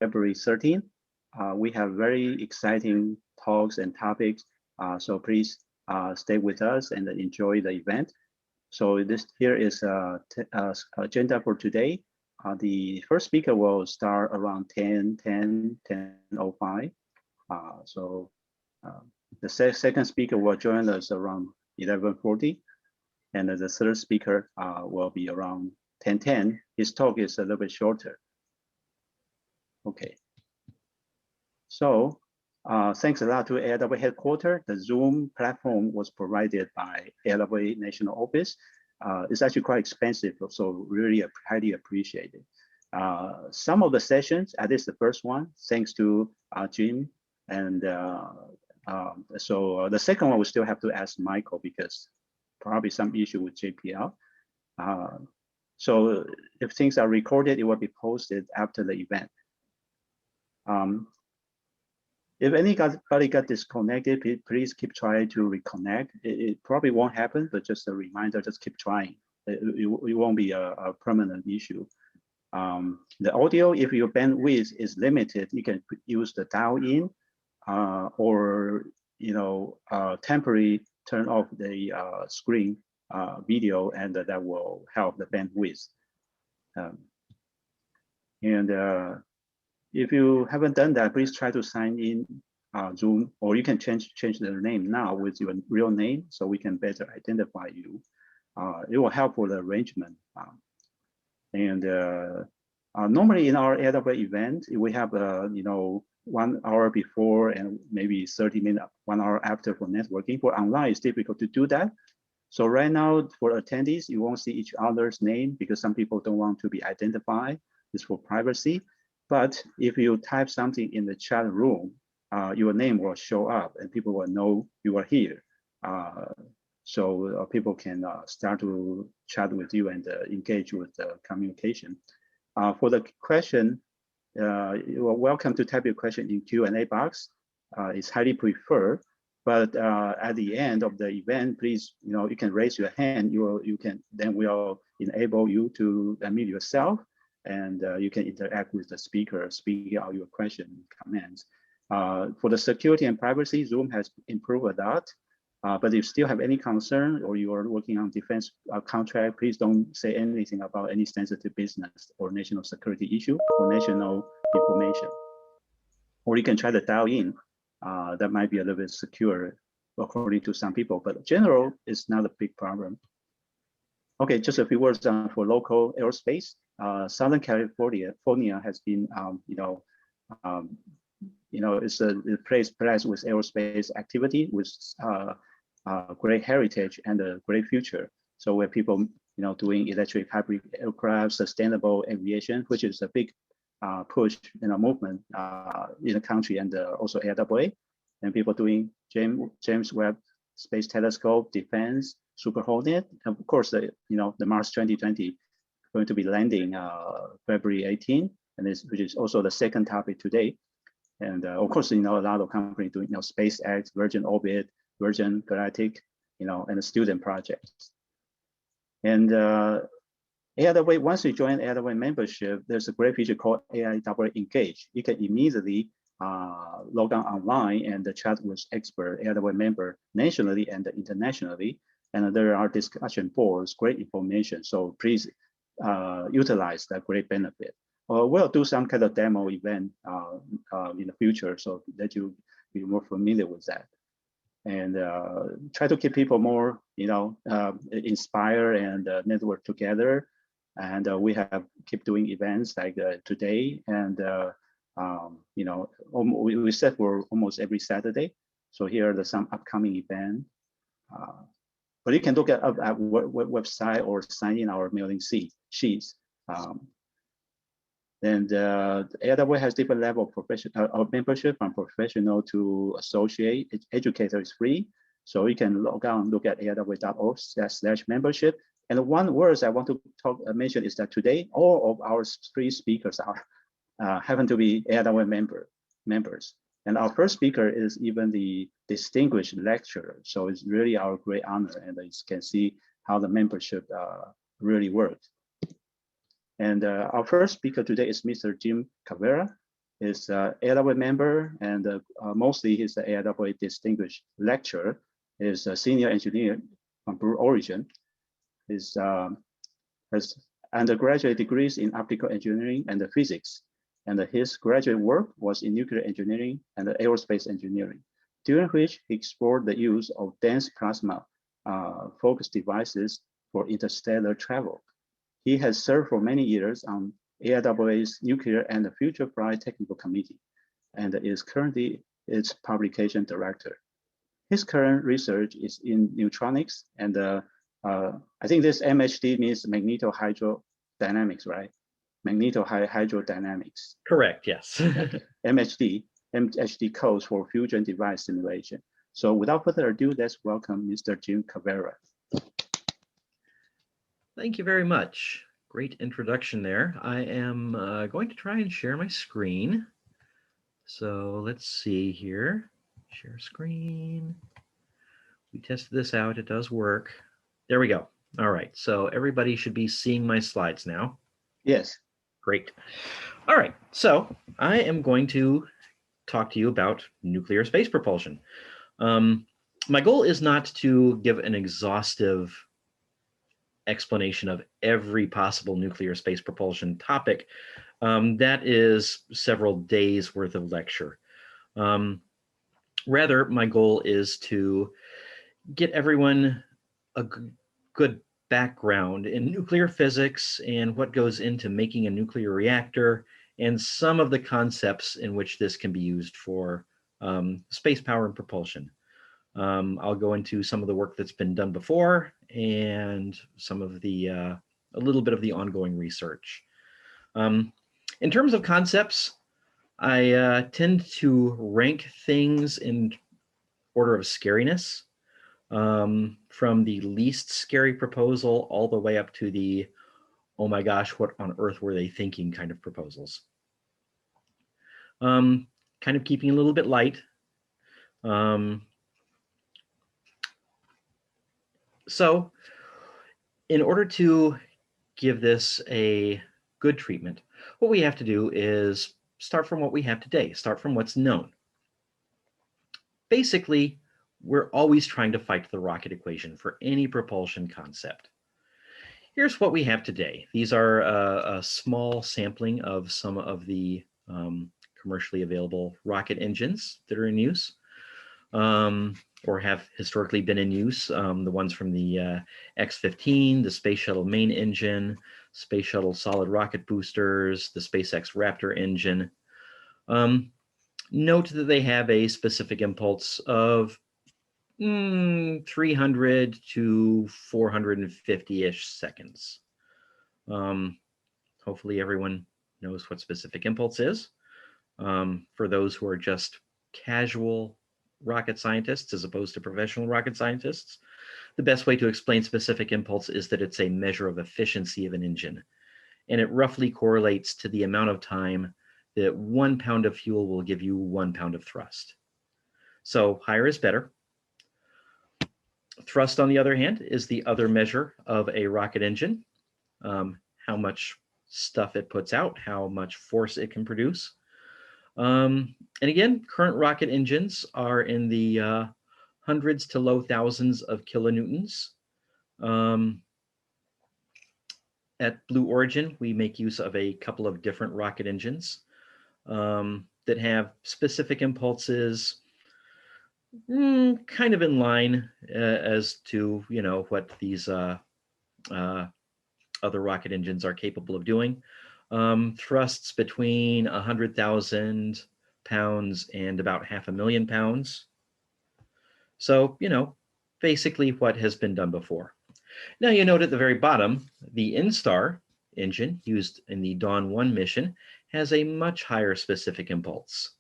February 13th. We have very exciting talks and topics, so please stay with us and enjoy the event. So this here is agenda for today. The first speaker will start around 10:05. The second speaker will join us around 11:40, and the third speaker will be around 10:10. His talk is a little bit shorter. Okay. So thanks a lot to AIAA headquarters. The Zoom platform was provided by AIAA National Office. It's actually quite expensive, so really highly appreciated. Some of the sessions, at least the first one, thanks to Jim, and the second one we still have to ask Michael because probably some issue with JPL. So if things are recorded, it will be posted after the event. If anybody got disconnected, please keep trying to reconnect. It probably won't happen, but just a reminder, just keep trying. It won't be a permanent issue. The audio, if your bandwidth is limited, you can use the dial-in or temporarily turn off the screen video, and that will help the bandwidth. If you haven't done that, please try to sign in Zoom, or you can change the name now with your real name so we can better identify you. It will help with the arrangement. Normally in our AIAA event, we have 1 hour before and maybe 30 minutes, 1 hour after for networking. For online, it's difficult to do that. So right now for attendees, you won't see each other's name because some people don't want to be identified. It's for privacy. But if you type something in the chat room, your name will show up and people will know you are here. So people can start to chat with you and engage with the communication. For the question, you are welcome to type your question in Q&A box. It's highly preferred. But at the end of the event, please, you can raise your hand. Then we'll enable you to unmute yourself, and you can interact with the speaker, speak out your question and comments. For the security and privacy, Zoom has improved a lot. But if you still have any concern or you are working on defense contract, please don't say anything about any sensitive business or national security issue or national information. Or you can try to dial in. That might be a little bit secure according to some people, but general is not a big problem. Okay, just a few words for local aerospace. Southern California has been, it's a place with aerospace activity with great heritage and a great future. So where people, doing electric hybrid aircraft, sustainable aviation, which is a big push movement in the country, and also AIAA, and people doing James Webb Space Telescope, defense, Super Hornet, and of course the Mars 2020 going to be landing February 18, and which is also the second topic today. And of course, a lot of companies doing SpaceX, Virgin Orbit, Virgin Galactic, and the student projects. And AIAA, once you join AIAA membership, there's a great feature called AIAA Engage. You can immediately log on online and chat with expert AIAA member nationally and internationally. And there are discussion boards, great information. So please utilize that great benefit. We'll do some kind of demo event in the future so that you be more familiar with that. And try to keep people more, inspire and network together. And we have keep doing events like today, and we set for almost every Saturday. So here are some upcoming events. But you can look at our website or sign in our mailing sheets. And AIAA has different level of membership, from professional to associate. Educator is free, so you can log on, look at aiawa.org/membership. And one word I want to mention is that today all of our 3 speakers happen to be AIAA members. And our first speaker is even the distinguished lecturer. So it's really our great honor, and you can see how the membership really works. And our first speaker today is Mr. Jim Cavera. He's an AIAA member, and mostly he's the AIAA Distinguished Lecturer. He's a senior engineer from Blue Origin. He's has undergraduate degrees in optical engineering and physics, and his graduate work was in nuclear engineering and aerospace engineering, during which he explored the use of dense plasma focus devices for interstellar travel. He has served for many years on AIAA's Nuclear and Future Flight Technical Committee, and is currently its publication director. His current research is in neutronics, and I think this MHD means magnetohydrodynamics, right? Magnetohydrodynamics. Correct, yes. Okay. MHD codes for fusion device simulation. So without further ado, let's welcome Mr. Jim Cavera. Thank you very much. Great introduction there. I am going to try and share my screen. So let's see here. Share screen. We tested this out. It does work. There we go. All right. So everybody should be seeing my slides now. Yes. Great. All right. So I am going to talk to you about nuclear space propulsion. My goal is not to give an exhaustive explanation of every possible nuclear space propulsion topic. That is several days worth of lecture. Rather, my goal is to get everyone a good background in nuclear physics and what goes into making a nuclear reactor and some of the concepts in which this can be used for space power and propulsion. I'll go into some of the work that's been done before and some of the, a little bit of the ongoing research. In terms of concepts, I tend to rank things in order of scariness, from the least scary proposal all the way up to the, oh my gosh, what on earth were they thinking kind of proposals. Kind of keeping a little bit light. So in order to give this a good treatment, what we have to do is start from what we have today, start from what's known. Basically, we're always trying to fight the rocket equation for any propulsion concept. Here's what we have today. These are a small sampling of some of the commercially available rocket engines that are in use. Or have historically been in use, the ones from the X-15, the Space Shuttle main engine, Space Shuttle solid rocket boosters, the SpaceX Raptor engine. Note that they have a specific impulse of 300 to 450-ish seconds. Hopefully everyone knows what specific impulse is. For those who are just casual rocket scientists as opposed to professional rocket scientists, the best way to explain specific impulse is that it's a measure of efficiency of an engine, and it roughly correlates to the amount of time that 1 pound of fuel will give you 1 pound of thrust. So higher is better. Thrust, on the other hand, is the other measure of a rocket engine, how much stuff it puts out, how much force it can produce. And again, current rocket engines are in the hundreds to low thousands of kilonewtons. At Blue Origin, we make use of a couple of different rocket engines that have specific impulses kind of in line as to, you know, what these other rocket engines are capable of doing. Thrusts between 100,000 pounds and about 500,000 pounds. So, you know, basically what has been done before. Now you note at the very bottom, the N-Star engine used in the Dawn 1 mission has a much higher specific impulse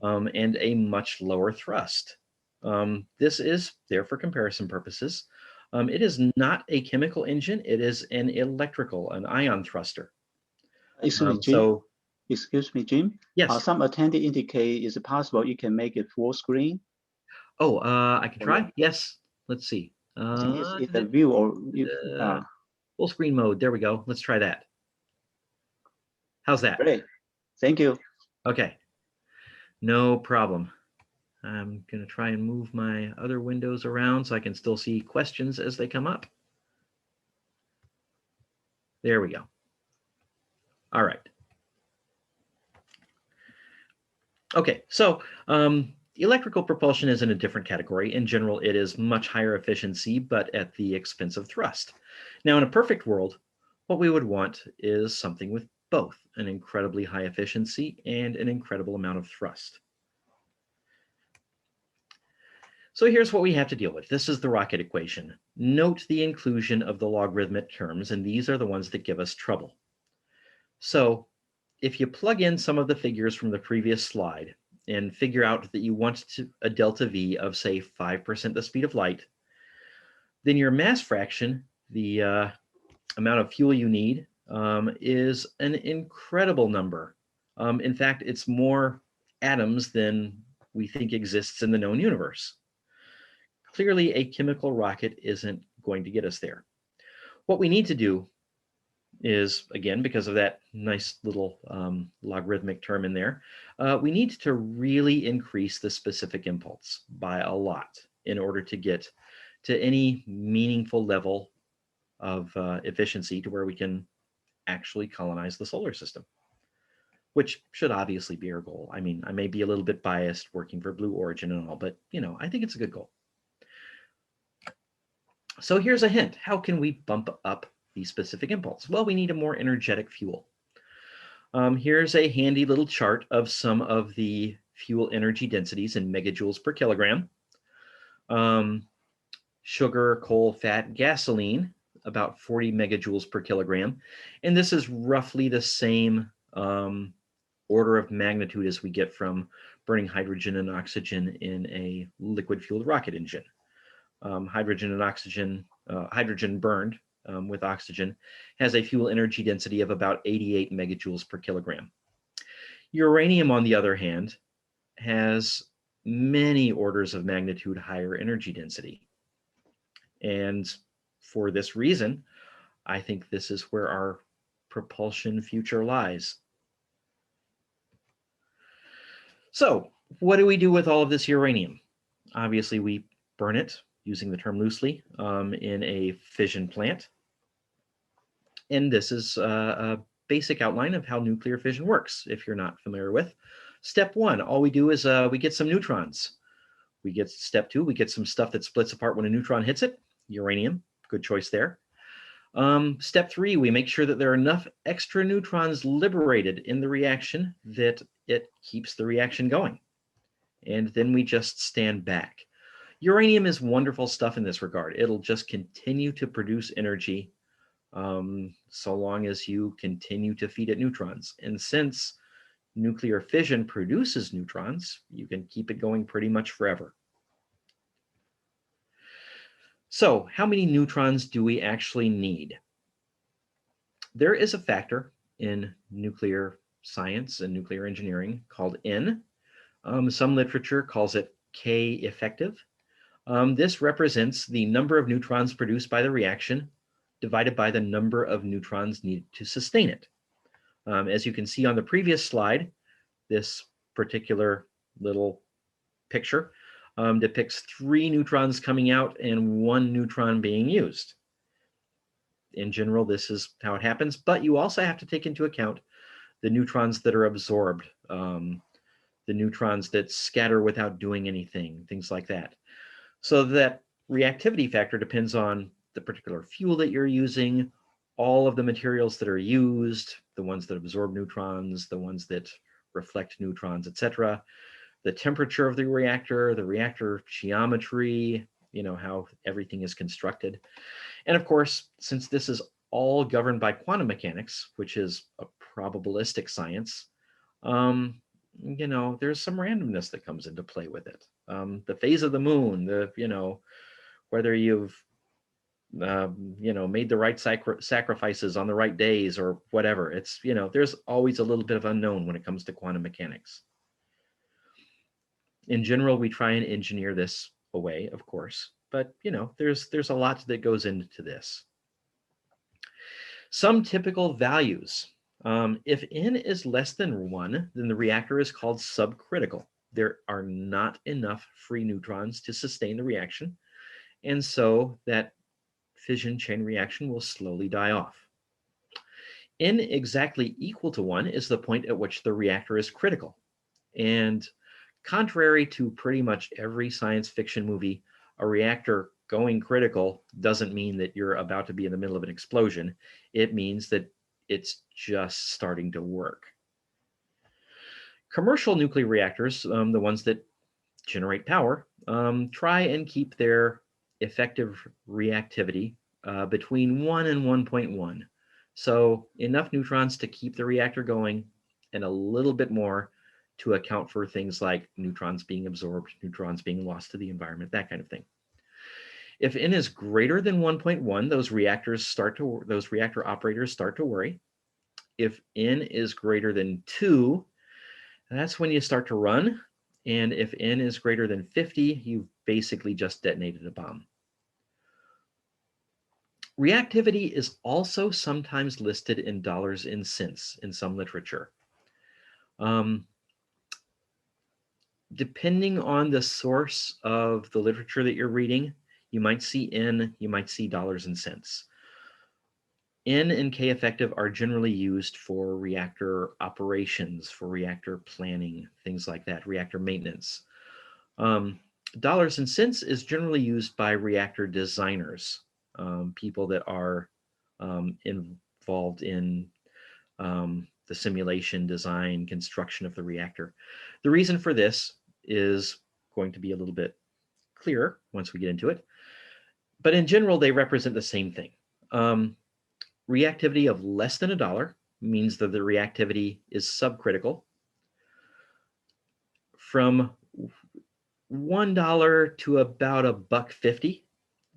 and a much lower thrust. This is there for comparison purposes. It is not a chemical engine, it is an electrical, an ion thruster. Excuse me, Jim. Yes. Some attendee indicate, is it possible you can make it full screen? Oh, I can try. Yes. Let's see. It's a view or full screen mode. There we go. Let's try that. How's that? Great. Thank you. Okay, no problem. I'm going to try and move my other windows around so I can still see questions as they come up. There we go. All right. Okay, so electrical propulsion is in a different category. In general, it is much higher efficiency, but at the expense of thrust. Now, in a perfect world, what we would want is something with both an incredibly high efficiency and an incredible amount of thrust. So here's what we have to deal with. This is the rocket equation. Note the inclusion of the logarithmic terms, and these are the ones that give us trouble. So if you plug in some of the figures from the previous slide and figure out that you want a delta V of, say, 5% the speed of light, then your mass fraction, the amount of fuel you need, is an incredible number. In fact, it's more atoms than we think exists in the known universe. Clearly, a chemical rocket isn't going to get us there. What we need to do is, again, because of that nice little logarithmic term in there, we need to really increase the specific impulse by a lot in order to get to any meaningful level of efficiency to where we can actually colonize the solar system, which should obviously be our goal. I mean, I may be a little bit biased working for Blue Origin and all, but I think it's a good goal. So here's a hint. How can we bump up the specific impulse? Well, we need a more energetic fuel. Here's a handy little chart of some of the fuel energy densities in megajoules per kilogram. Sugar, coal, fat, gasoline, about 40 megajoules per kilogram. And this is roughly the same order of magnitude as we get from burning hydrogen and oxygen in a liquid-fueled rocket engine. Hydrogen and oxygen, hydrogen burned with oxygen has a fuel energy density of about 88 megajoules per kilogram. Uranium, on the other hand, has many orders of magnitude higher energy density. And for this reason, I think this is where our propulsion future lies. So what do we do with all of this uranium? Obviously, we burn it, using the term loosely, in a fission plant. And this is a basic outline of how nuclear fission works, if you're not familiar with. Step one, all we do is we get some neutrons. We get step two, we get some stuff that splits apart when a neutron hits it, uranium, good choice there. Step three, we make sure that there are enough extra neutrons liberated in the reaction that it keeps the reaction going. And then we just stand back. Uranium is wonderful stuff in this regard. It'll just continue to produce energy so long as you continue to feed it neutrons. And since nuclear fission produces neutrons, you can keep it going pretty much forever. So how many neutrons do we actually need? There is a factor in nuclear science and nuclear engineering called N. Some literature calls it K effective. This represents the number of neutrons produced by the reaction divided by the number of neutrons needed to sustain it. As you can see on the previous slide, this particular little picture depicts 3 neutrons coming out and 1 neutron being used. In general, this is how it happens, but you also have to take into account the neutrons that are absorbed, the neutrons that scatter without doing anything, things like that. So that reactivity factor depends on the particular fuel that you're using, all of the materials that are used, the ones that absorb neutrons, the ones that reflect neutrons, etc., the temperature of the reactor geometry, how everything is constructed. And of course, since this is all governed by quantum mechanics, which is a probabilistic science, there's some randomness that comes into play with it. The phase of the moon, whether you've made the right sacrifices on the right days or whatever. It's, there's always a little bit of unknown when it comes to quantum mechanics. In general, we try and engineer this away, of course, but there's a lot that goes into this. Some typical values If N is less than 1, then the reactor is called subcritical. There are not enough free neutrons to sustain the reaction, and so that fission chain reaction will slowly die off. N exactly equal to 1 is the point at which the reactor is critical. And contrary to pretty much every science fiction movie, a reactor going critical doesn't mean that you're about to be in the middle of an explosion. It means that it's just starting to work. Commercial nuclear reactors, the ones that generate power, try and keep their effective reactivity between 1 and 1.1. So enough neutrons to keep the reactor going and a little bit more to account for things like neutrons being absorbed, neutrons being lost to the environment, that kind of thing. If N is greater than 1.1, those reactor operators start to worry. If N is greater than 2, that's when you start to run. And if N is greater than 50, you've basically just detonated a bomb. Reactivity is also sometimes listed in dollars and cents in some literature. Depending on the source of the literature that you're reading, you might see N, you might see dollars and cents. N and K effective are generally used for reactor operations, for reactor planning, things like that, reactor maintenance. Dollars and cents is generally used by reactor designers, people that are involved in the simulation, design, construction of the reactor. The reason for this is going to be a little bit clearer once we get into it. But in general, they represent the same thing. Reactivity of less than $1 means that the reactivity is subcritical. From $1 to about $1.50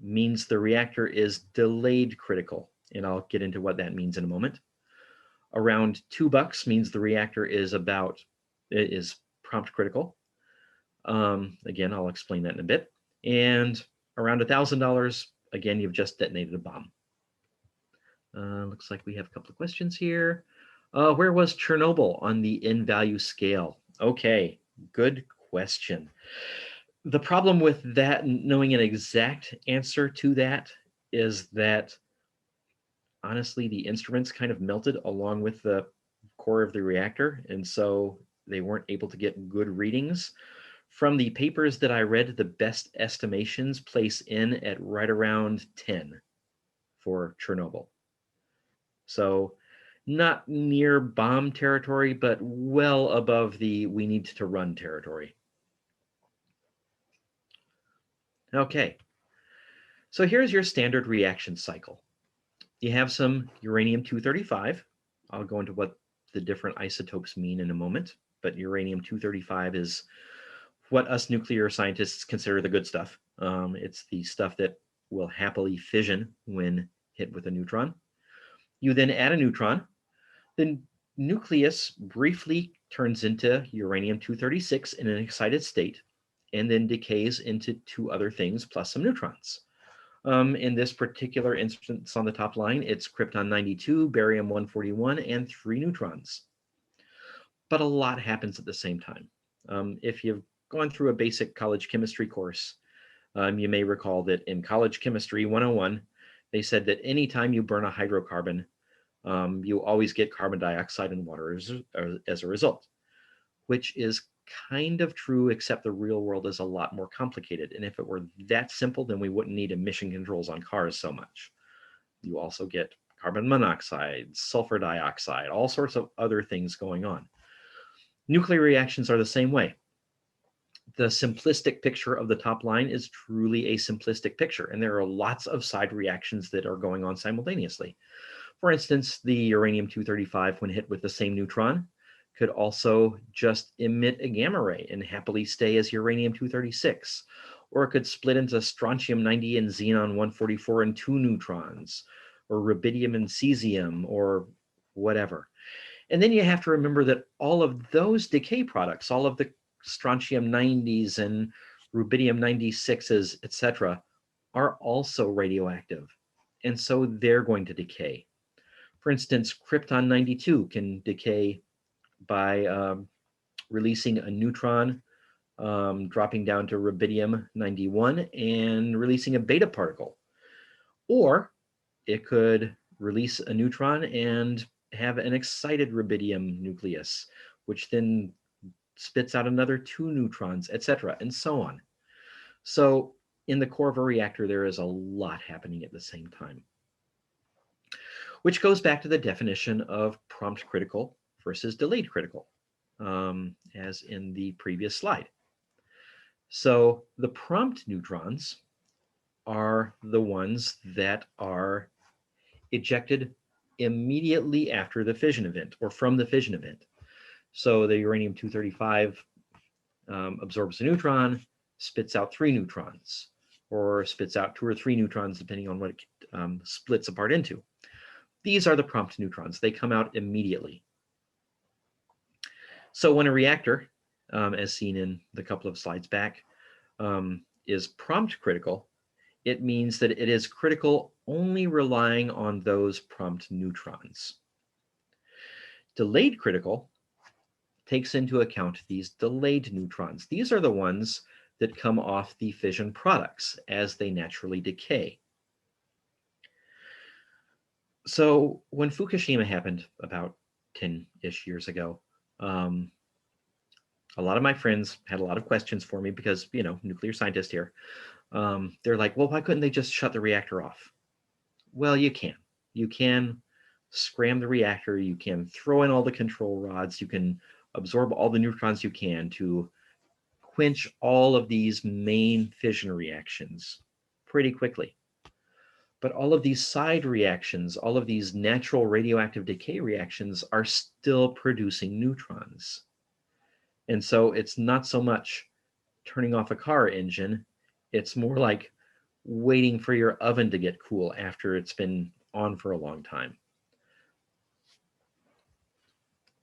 means the reactor is delayed critical, and I'll get into what that means in a moment. Around $2 means the reactor is prompt critical. Again, I'll explain that in a bit. And around $1,000, again, you've just detonated a bomb. Looks like we have a couple of questions here. Where was Chernobyl on the N value scale? Okay, good question. The problem with that, knowing an exact answer to that, is that honestly, the instruments kind of melted along with the core of the reactor, and so they weren't able to get good readings. From the papers that I read, the best estimations place N at right around 10 for Chernobyl. So not near bomb territory, but well above the we need to run territory. Okay, so here's your standard reaction cycle. You have some uranium-235. I'll go into what the different isotopes mean in a moment, but uranium-235 is what us nuclear scientists consider the good stuff. It's the stuff that will happily fission when hit with a neutron. You then add a neutron. The nucleus briefly turns into uranium-236 in an excited state, and then decays into 2 other things plus some neutrons. In this particular instance on the top line, it's krypton-92, barium-141, and 3 neutrons. But a lot happens at the same time. If you've gone through a basic college chemistry course, you may recall that in college chemistry 101, they said that anytime you burn a hydrocarbon, you always get carbon dioxide and water as a result, which is kind of true, except the real world is a lot more complicated. And if it were that simple, then we wouldn't need emission controls on cars so much. You also get carbon monoxide, sulfur dioxide, all sorts of other things going on. Nuclear reactions are the same way. The simplistic picture of the top line is truly a simplistic picture, and there are lots of side reactions that are going on simultaneously. For instance, the uranium-235, when hit with the same neutron, could also just emit a gamma ray and happily stay as uranium-236. Or it could split into strontium-90 and xenon-144 and 2 neutrons, or rubidium and cesium, or whatever. And then you have to remember that all of those decay products, all of the strontium-90s and rubidium-96s, etc., are also radioactive. And so they're going to decay. For instance, krypton 92 can decay by releasing a neutron, dropping down to rubidium 91 and releasing a beta particle. Or it could release a neutron and have an excited rubidium nucleus, which then spits out another 2 neutrons, etc., and so on. So in the core of a reactor, there is a lot happening at the same time, which goes back to the definition of prompt critical versus delayed critical, as in the previous slide. So the prompt neutrons are the ones that are ejected immediately after the fission event or from the fission event. So the uranium-235 absorbs a neutron, spits out 3 neutrons, or spits out 2 or 3 neutrons, depending on what it splits apart into. These are the prompt neutrons. They come out immediately. So when a reactor, as seen in the couple of slides back, is prompt critical, it means that it is critical only relying on those prompt neutrons. Delayed critical takes into account these delayed neutrons. These are the ones that come off the fission products as they naturally decay. So when Fukushima happened about 10-ish years ago, a lot of my friends had a lot of questions for me because, you know, nuclear scientist here. They're like, well, why couldn't they just shut the reactor off? Well, you can. You can scram the reactor. You can throw in all the control rods. You can absorb all the neutrons you can to quench all of these main fission reactions pretty quickly. But all of these side reactions, all of these natural radioactive decay reactions are still producing neutrons. And so it's not so much turning off a car engine, it's more like waiting for your oven to get cool after it's been on for a long time.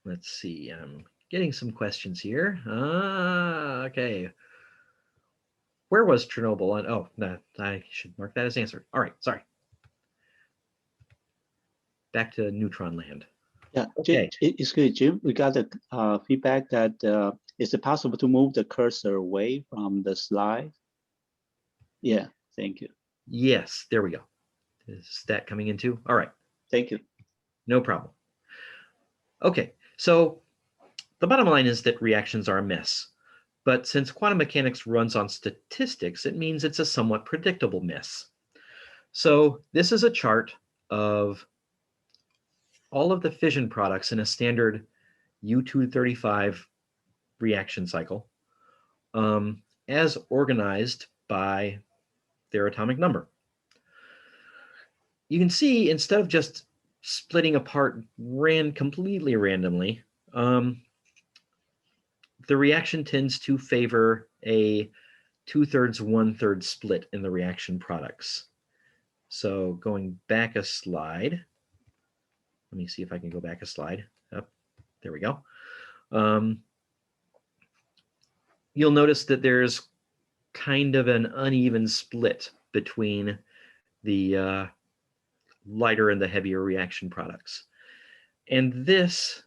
Let's see, I'm getting some questions here. Okay. Where was Chernobyl? Oh, no, I should mark that as answered. All right, sorry. Back to neutron land. Yeah, okay. It's good, Jim. We got the feedback that is it possible to move the cursor away from the slide? Yeah, thank you. Yes, there we go. Is that coming in too? All right. Thank you. No problem. Okay, so the bottom line is that reactions are a mess. But since quantum mechanics runs on statistics, it means it's a somewhat predictable mess. So this is a chart of all of the fission products in a standard U-235 reaction cycle as organized by their atomic number. You can see instead of just splitting apart completely randomly, the reaction tends to favor a 2/3, 1/3 split in the reaction products. So going back a slide, let me see if I can go back a slide. There we go. You'll notice that there's kind of an uneven split between the lighter and the heavier reaction products. And this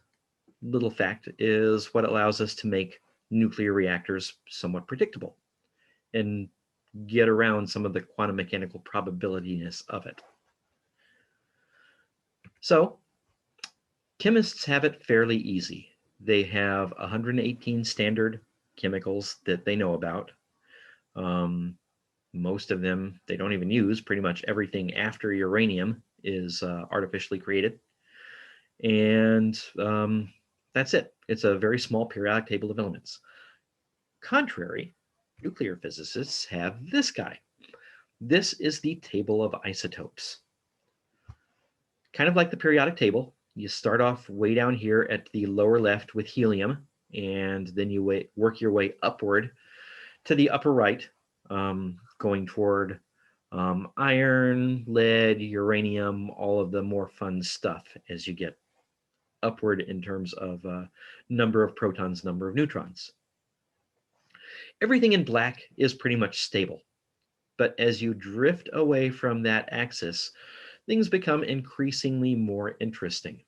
little fact is what allows us to make nuclear reactors somewhat predictable and get around some of the quantum mechanical probabilityness of it. So chemists have it fairly easy. They have 118 standard chemicals that they know about. Most of them they don't even use. Pretty much everything after uranium is artificially created. And that's it. It's a very small periodic table of elements. Contrary, nuclear physicists have this guy. This is the table of isotopes. Kind of like the periodic table, you start off way down here at the lower left with helium, and then you work your way upward to the upper right, going toward iron, lead, uranium, all of the more fun stuff as you get upward in terms of number of protons, number of neutrons. Everything in black is pretty much stable. But as you drift away from that axis, things become increasingly more interesting.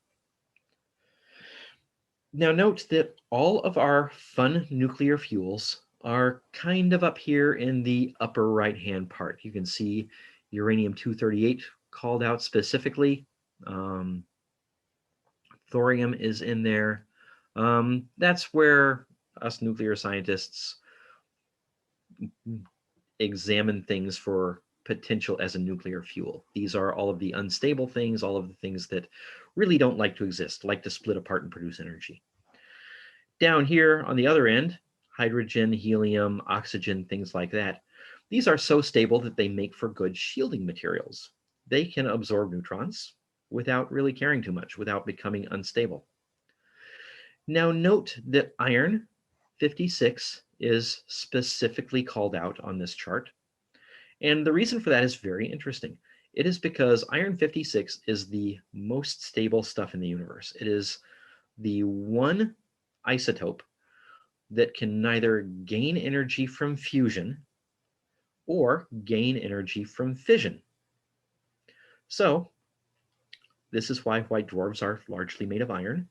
Now note that all of our fun nuclear fuels are kind of up here in the upper right-hand part. You can see uranium-238 called out specifically. Thorium is in there. That's where us nuclear scientists examine things for potential as a nuclear fuel. These are all of the unstable things, all of the things that really don't like to exist, like to split apart and produce energy. Down here on the other end, hydrogen, helium, oxygen, things like that. These are so stable that they make for good shielding materials. They can absorb neutrons without really caring too much, without becoming unstable. Now note that iron 56 is specifically called out on this chart. And the reason for that is very interesting. It is because iron 56 is the most stable stuff in the universe. It is the one isotope that can neither gain energy from fusion or gain energy from fission. So this is why white dwarfs are largely made of iron.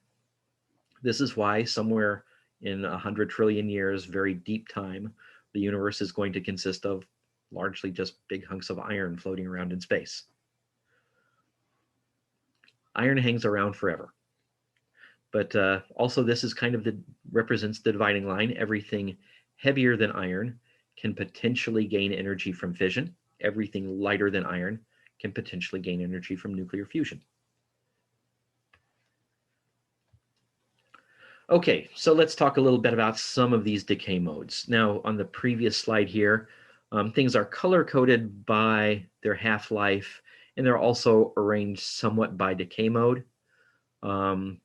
This is why somewhere in 100 trillion years, very deep time, the universe is going to consist of largely just big hunks of iron floating around in space. Iron hangs around forever. But also this is kind of represents the dividing line. Everything heavier than iron can potentially gain energy from fission. Everything lighter than iron can potentially gain energy from nuclear fusion. Okay, so let's talk a little bit about some of these decay modes. Now, on the previous slide here, things are color-coded by their half-life, and they're also arranged somewhat by decay mode. By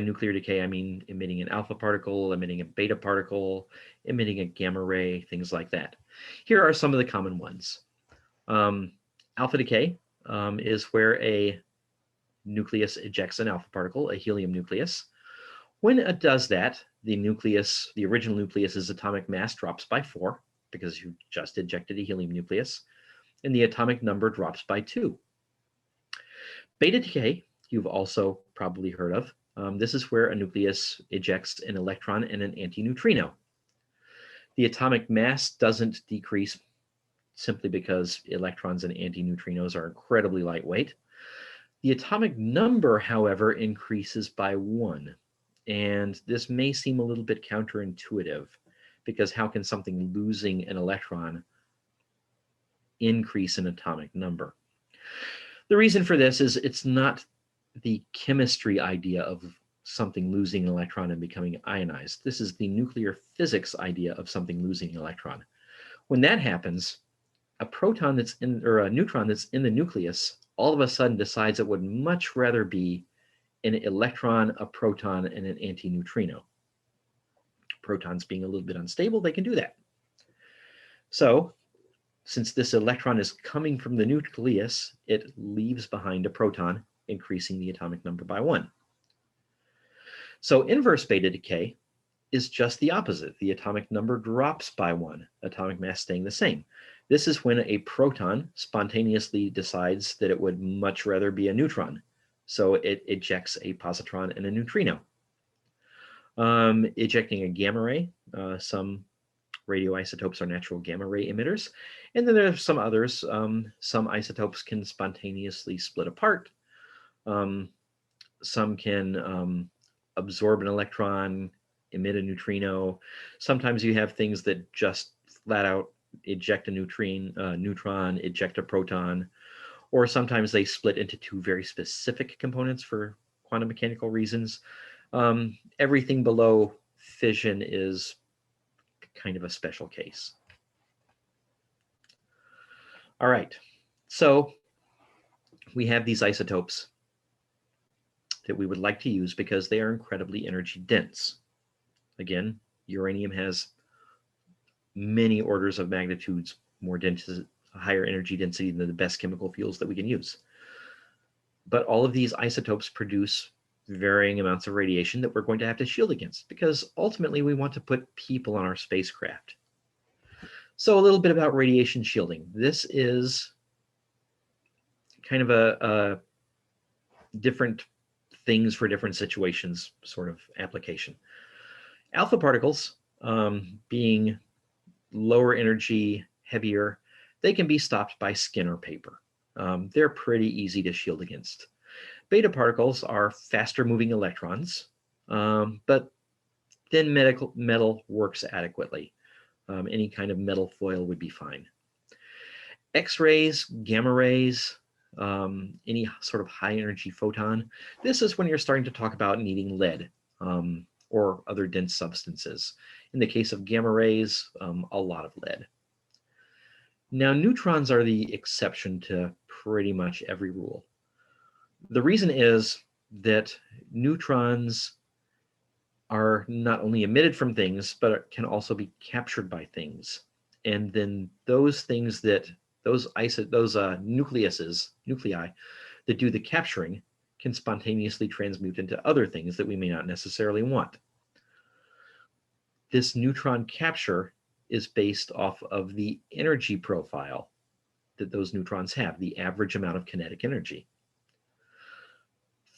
nuclear decay, I mean emitting an alpha particle, emitting a beta particle, emitting a gamma ray, things like that. Here are some of the common ones. Alpha decay is where a nucleus ejects an alpha particle, a helium nucleus. When it does that, the original nucleus's atomic mass drops by 4 because you just ejected a helium nucleus, and the atomic number drops by 2. Beta decay, you've also probably heard of. This is where a nucleus ejects an electron and an antineutrino. The atomic mass doesn't decrease simply because electrons and antineutrinos are incredibly lightweight. The atomic number, however, increases by 1. And this may seem a little bit counterintuitive, because how can something losing an electron increase in atomic number? The reason for this is it's not the chemistry idea of something losing an electron and becoming ionized. This is the nuclear physics idea of something losing an electron. When that happens, a proton that's in, or a neutron that's in the nucleus all of a sudden decides it would much rather be an electron, a proton, and an antineutrino. Protons being a little bit unstable, they can do that. So since this electron is coming from the nucleus, it leaves behind a proton, increasing the atomic number by 1. So inverse beta decay is just the opposite. The atomic number drops by 1, atomic mass staying the same. This is when a proton spontaneously decides that it would much rather be a neutron. So it ejects a positron and a neutrino. Ejecting a gamma ray, some radioisotopes are natural gamma ray emitters. And then there are some others. Some isotopes can spontaneously split apart. Some can absorb an electron, emit a neutrino. Sometimes you have things that just flat out eject a neutron, eject a proton, or sometimes they split into 2 very specific components for quantum mechanical reasons. Everything below fission is kind of a special case. All right, so we have these isotopes that we would like to use because they are incredibly energy dense. Again, uranium has many orders of magnitudes more density, higher energy density than the best chemical fuels that we can use. But all of these isotopes produce varying amounts of radiation that we're going to have to shield against, because ultimately we want to put people on our spacecraft. So a little bit about radiation shielding. This is kind of a different things for different situations sort of application. Alpha particles, being lower energy, heavier, they can be stopped by skin or paper. They're pretty easy to shield against. Beta particles are faster moving electrons, but thin metal works adequately. Any kind of metal foil would be fine. X-rays, gamma rays, any sort of high energy photon. This is when you're starting to talk about needing lead or other dense substances. In the case of gamma rays, a lot of lead. Now, neutrons are the exception to pretty much every rule. The reason is that neutrons are not only emitted from things, but can also be captured by things. And then those things that, those nuclei that do the capturing can spontaneously transmute into other things that we may not necessarily want. This neutron capture is based off of the energy profile that those neutrons have, the average amount of kinetic energy.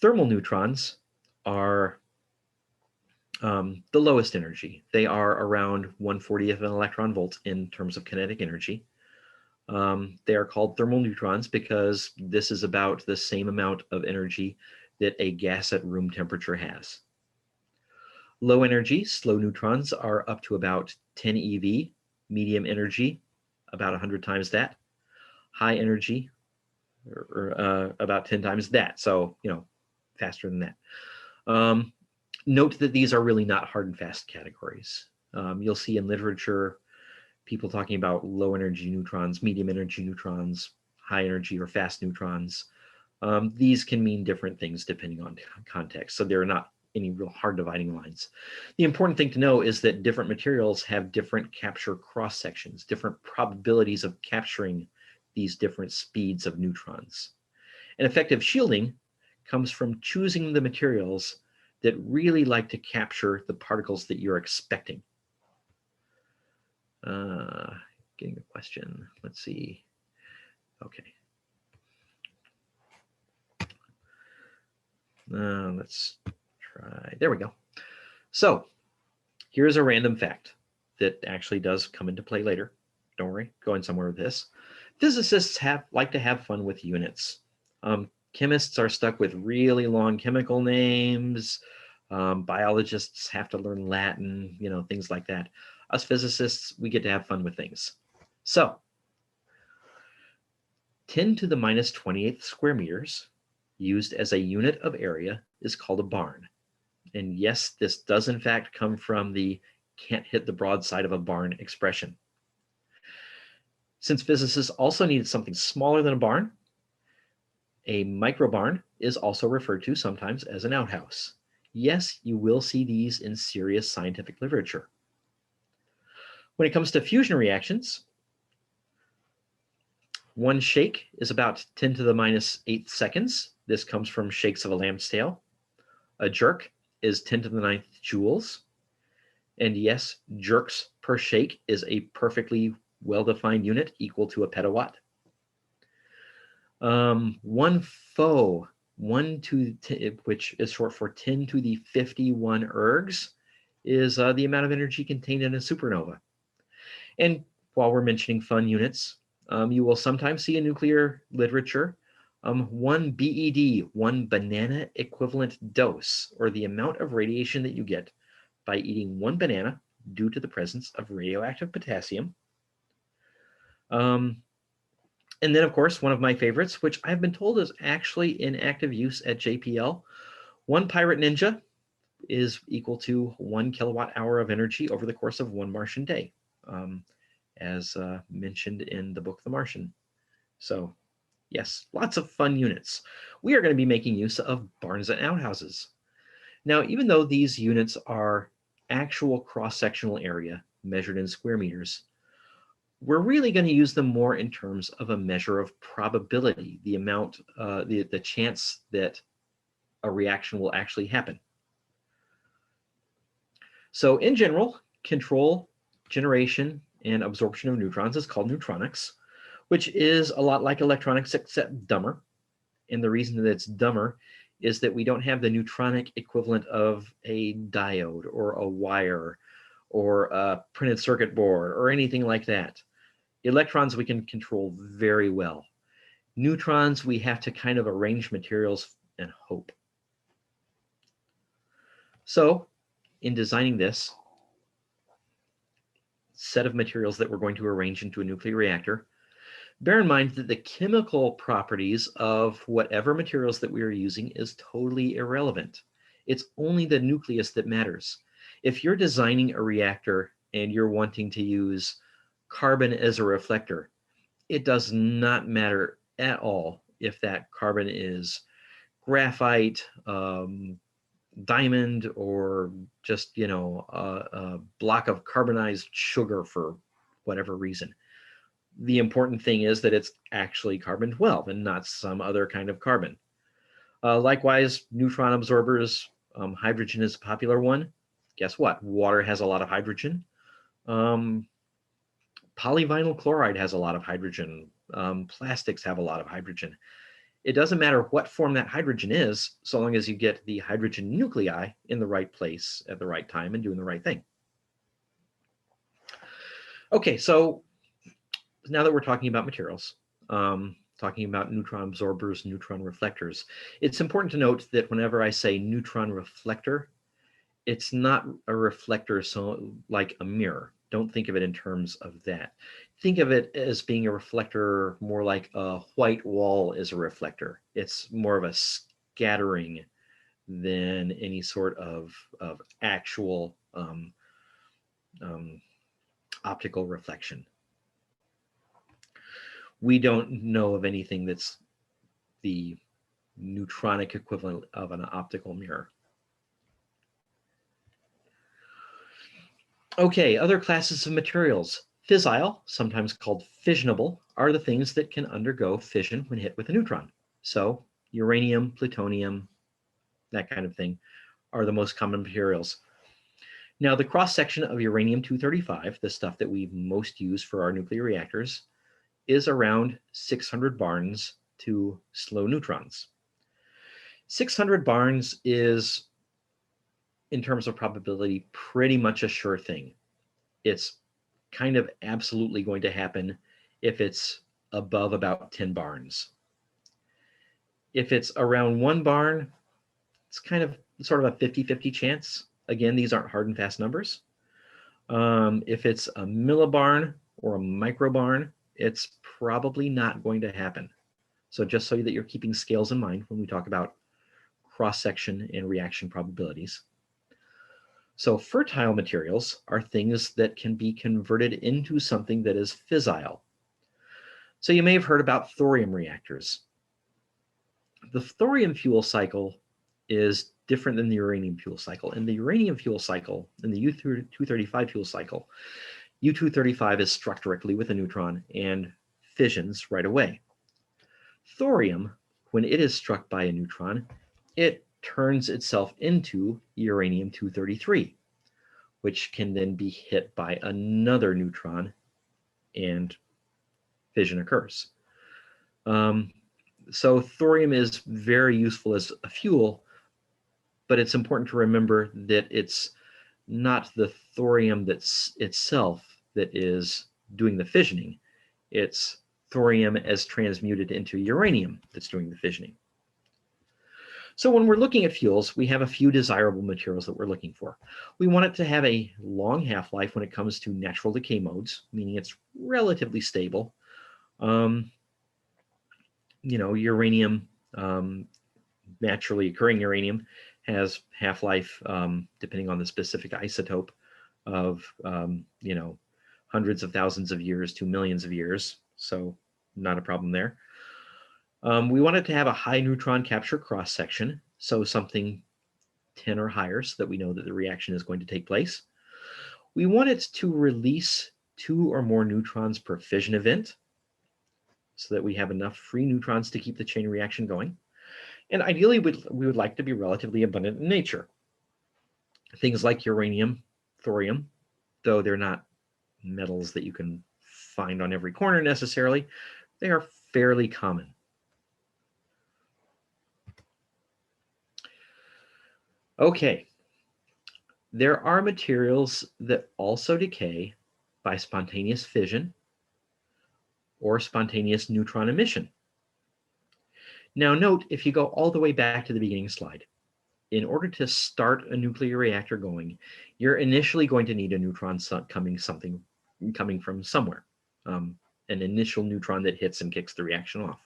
Thermal neutrons are the lowest energy. They are around 1/40th of an electron volt in terms of kinetic energy. They are called thermal neutrons because this is about the same amount of energy that a gas at room temperature has. Low energy, slow neutrons are up to about 10 eV, medium energy, about 100 times that. High energy, about 10 times that. So, faster than that. Note that these are really not hard and fast categories. You'll see in literature people talking about low energy neutrons, medium energy neutrons, high energy or fast neutrons. These can mean different things depending on context, so there are not any real hard dividing lines. The important thing to know is that different materials have different capture cross sections, different probabilities of capturing these different speeds of neutrons. And effective shielding comes from choosing the materials that really like to capture the particles that you're expecting. Getting a question. Let's see. Okay. Let's try. There we go. So here's a random fact that actually does come into play later. Don't worry, going somewhere with this. Physicists like to have fun with units. Chemists are stuck with really long chemical names. Biologists have to learn Latin, things like that. Us physicists, we get to have fun with things. So 10 to the minus 28th square meters used as a unit of area is called a barn. And yes, this does in fact come from the can't hit the broadside of a barn expression. Since physicists also needed something smaller than a barn, a microbarn is also referred to sometimes as an outhouse. Yes, you will see these in serious scientific literature. When it comes to fusion reactions, one shake is about 10 to the minus 8 seconds. This comes from shakes of a lamb's tail. A jerk is 10 to the 9th joules. And yes, jerks per shake is a perfectly well-defined unit equal to a petawatt. One foe, which is short for 10 to the 51 ergs, is the amount of energy contained in a supernova. And while we're mentioning fun units, you will sometimes see in nuclear literature 1 BED, 1 banana equivalent dose, or the amount of radiation that you get by eating 1 banana due to the presence of radioactive potassium. And then, of course, one of my favorites, which I've been told is actually in active use at JPL, 1 Pirate Ninja is equal to 1 kilowatt hour of energy over the course of 1 Martian day, as mentioned in the book The Martian. So yes, lots of fun units. We are going to be making use of barns and outhouses. Now, even though these units are actual cross-sectional area measured in square meters, we're really going to use them more in terms of a measure of probability, the amount, the chance that a reaction will actually happen. So in general, control, generation, and absorption of neutrons is called neutronics, which is a lot like electronics except dumber. And the reason that it's dumber is that we don't have the neutronic equivalent of a diode or a wire or a printed circuit board or anything like that. Electrons we can control very well. Neutrons, we have to kind of arrange materials and hope. So in designing this set of materials that we're going to arrange into a nuclear reactor, bear in mind that the chemical properties of whatever materials that we are using is totally irrelevant. It's only the nucleus that matters. If you're designing a reactor and you're wanting to use carbon as a reflector, it does not matter at all if that carbon is graphite, diamond, or just, you know, a block of carbonized sugar for whatever reason. The important thing is that it's actually carbon-12 and not some other kind of carbon. Likewise, neutron absorbers, hydrogen is a popular one. Guess what? Water has a lot of hydrogen. Polyvinyl chloride has a lot of hydrogen. Plastics have a lot of hydrogen. It doesn't matter what form that hydrogen is, so long as you get the hydrogen nuclei in the right place at the right time and doing the right thing. Okay, so now that we're talking about materials, talking about neutron absorbers, neutron reflectors, it's important to note that whenever I say neutron reflector, it's not a reflector so like a mirror. Don't think of it in terms of that. Think of it as being a reflector more like a white wall is a reflector. It's more of a scattering than any sort of actual optical reflection. We don't know of anything that's the neutronic equivalent of an optical mirror. Okay, other classes of materials. Fissile, sometimes called fissionable, are the things that can undergo fission when hit with a neutron. So uranium, plutonium, that kind of thing are the most common materials. Now, the cross-section of uranium-235, the stuff that we most use for our nuclear reactors, is around 600 barns to slow neutrons. 600 barns is, in terms of probability, pretty much a sure thing. It's kind of absolutely going to happen if it's above about 10 barns. If it's around 1 barn, it's kind of sort of a 50-50 chance. Again, these aren't hard and fast numbers. If it's a millibarn or a microbarn, it's probably not going to happen. So just so that you're keeping scales in mind when we talk about cross-section and reaction probabilities. So fertile materials are things that can be converted into something that is fissile. So you may have heard about thorium reactors. The thorium fuel cycle is different than the uranium fuel cycle. In the uranium fuel cycle, in the U-235 fuel cycle, U-235 is struck directly with a neutron and fissions right away. Thorium, when it is struck by a neutron, it turns itself into uranium-233, which can then be hit by another neutron and fission occurs. So thorium is very useful as a fuel, but it's important to remember that it's not the thorium that's itself that is doing the fissioning. It's thorium as transmuted into uranium that's doing the fissioning. So when we're looking at fuels, we have a few desirable materials that we're looking for. We want it to have a long half-life when it comes to natural decay modes, meaning it's relatively stable. Uranium, naturally occurring uranium, has half-life, depending on the specific isotope, of hundreds of thousands of years to millions of years. So not a problem there. We want it to have a high neutron capture cross-section, so something 10 or higher, so that we know that the reaction is going to take place. We want it to release 2 or more neutrons per fission event, so that we have enough free neutrons to keep the chain reaction going. And ideally, we would like to be relatively abundant in nature. Things like uranium, thorium, though they're not metals that you can find on every corner necessarily, they are fairly common. Okay, there are materials that also decay by spontaneous fission or spontaneous neutron emission. Now note, if you go all the way back to the beginning slide, in order to start a nuclear reactor going, you're initially going to need a neutron coming from somewhere, an initial neutron that hits and kicks the reaction off.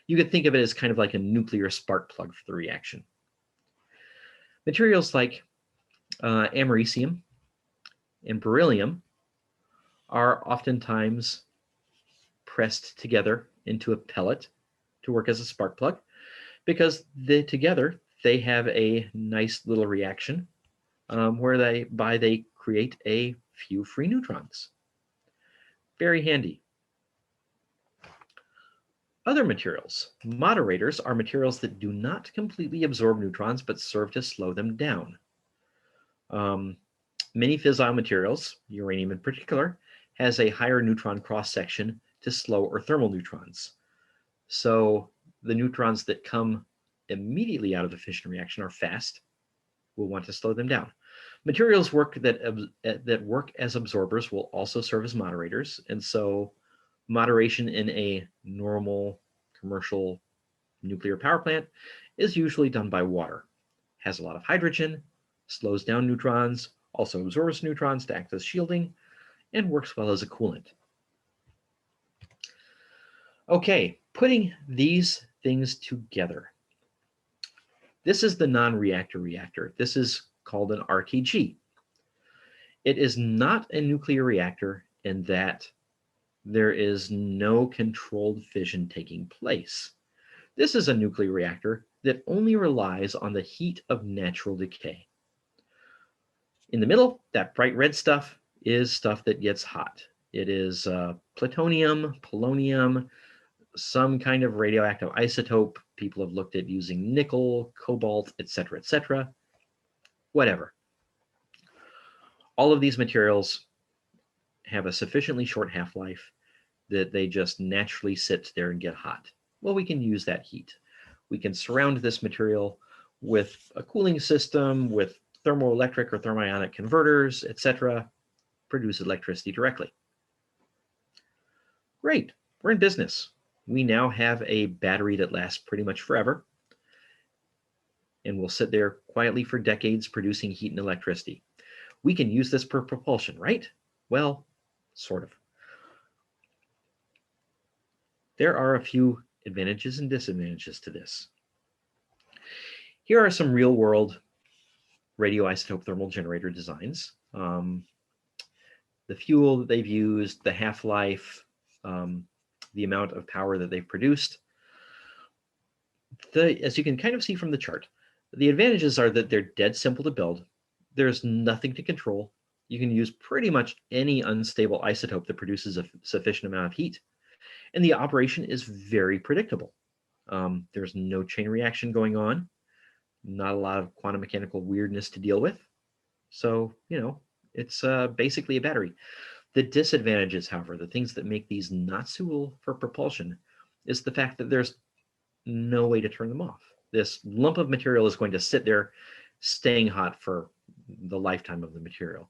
You could think of it as kind of like a nuclear spark plug for the reaction. Materials like americium and beryllium are oftentimes pressed together into a pellet to work as a spark plug, because together they have a nice little reaction where they create a few free neutrons. Very handy. Other materials. Moderators are materials that do not completely absorb neutrons, but serve to slow them down. Many fissile materials, uranium in particular, has a higher neutron cross-section to slow or thermal neutrons. So the neutrons that come immediately out of the fission reaction are fast. We'll want to slow them down. Materials that work as absorbers will also serve as moderators, and so moderation in a normal commercial nuclear power plant is usually done by water. Has a lot of hydrogen, slows down neutrons, also absorbs neutrons to act as shielding, and works well as a coolant. Okay, putting these things together. This is the non-reactor reactor. This is called an RTG. It is not a nuclear reactor in that there is no controlled fission taking place. This is a nuclear reactor that only relies on the heat of natural decay. In the middle, that bright red stuff is stuff that gets hot. It is plutonium, polonium, some kind of radioactive isotope. People have looked at using nickel, cobalt, etc., whatever. All of these materials have a sufficiently short half-life that they just naturally sit there and get hot. Well, we can use that heat. We can surround this material with a cooling system, with thermoelectric or thermionic converters, etc., produce electricity directly. Great, we're in business. We now have a battery that lasts pretty much forever and will sit there quietly for decades producing heat and electricity. We can use this for propulsion, right? Well, sort of. There are a few advantages and disadvantages to this. Here are some real-world radioisotope thermal generator designs. The fuel that they've used, the half-life, the amount of power that they've produced. As you can kind of see from the chart, the advantages are that they're dead simple to build. There's nothing to control. You can use pretty much any unstable isotope that produces a sufficient amount of heat. And the operation is very predictable. There's no chain reaction going on, not a lot of quantum mechanical weirdness to deal with. So, it's basically a battery. The disadvantages, however, the things that make these not suitable for propulsion, is the fact that there's no way to turn them off. This lump of material is going to sit there staying hot for the lifetime of the material.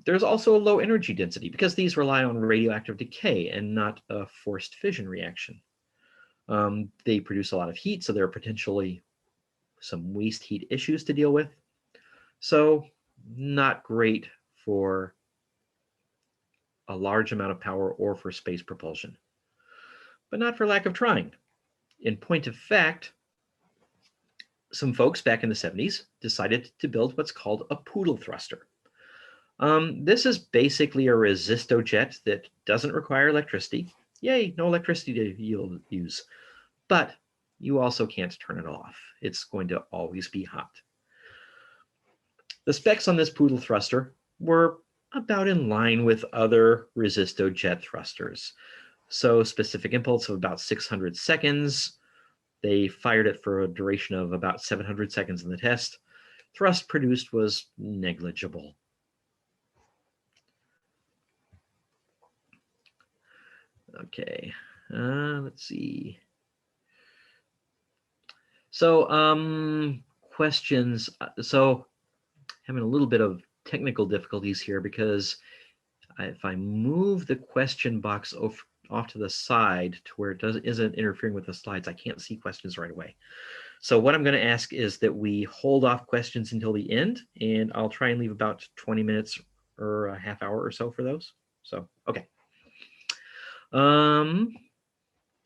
There's also a low energy density because these rely on radioactive decay and not a forced fission reaction. They produce a lot of heat, so there are potentially some waste heat issues to deal with. So not great for a large amount of power or for space propulsion, but not for lack of trying. In point of fact, some folks back in the 70s decided to build what's called a poodle thruster. This is basically a resistojet that doesn't require electricity. Yay, no electricity to use. But you also can't turn it off. It's going to always be hot. The specs on this poodle thruster were about in line with other resistojet thrusters. So specific impulse of about 600 seconds. They fired it for a duration of about 700 seconds in the test. Thrust produced was negligible. Okay, let's see. So questions. So having a little bit of technical difficulties here because if I move the question box off to the side to where it isn't interfering with the slides, I can't see questions right away. So what I'm going to ask is that we hold off questions until the end, and I'll try and leave about 20 minutes or a half hour or so for those. So, okay.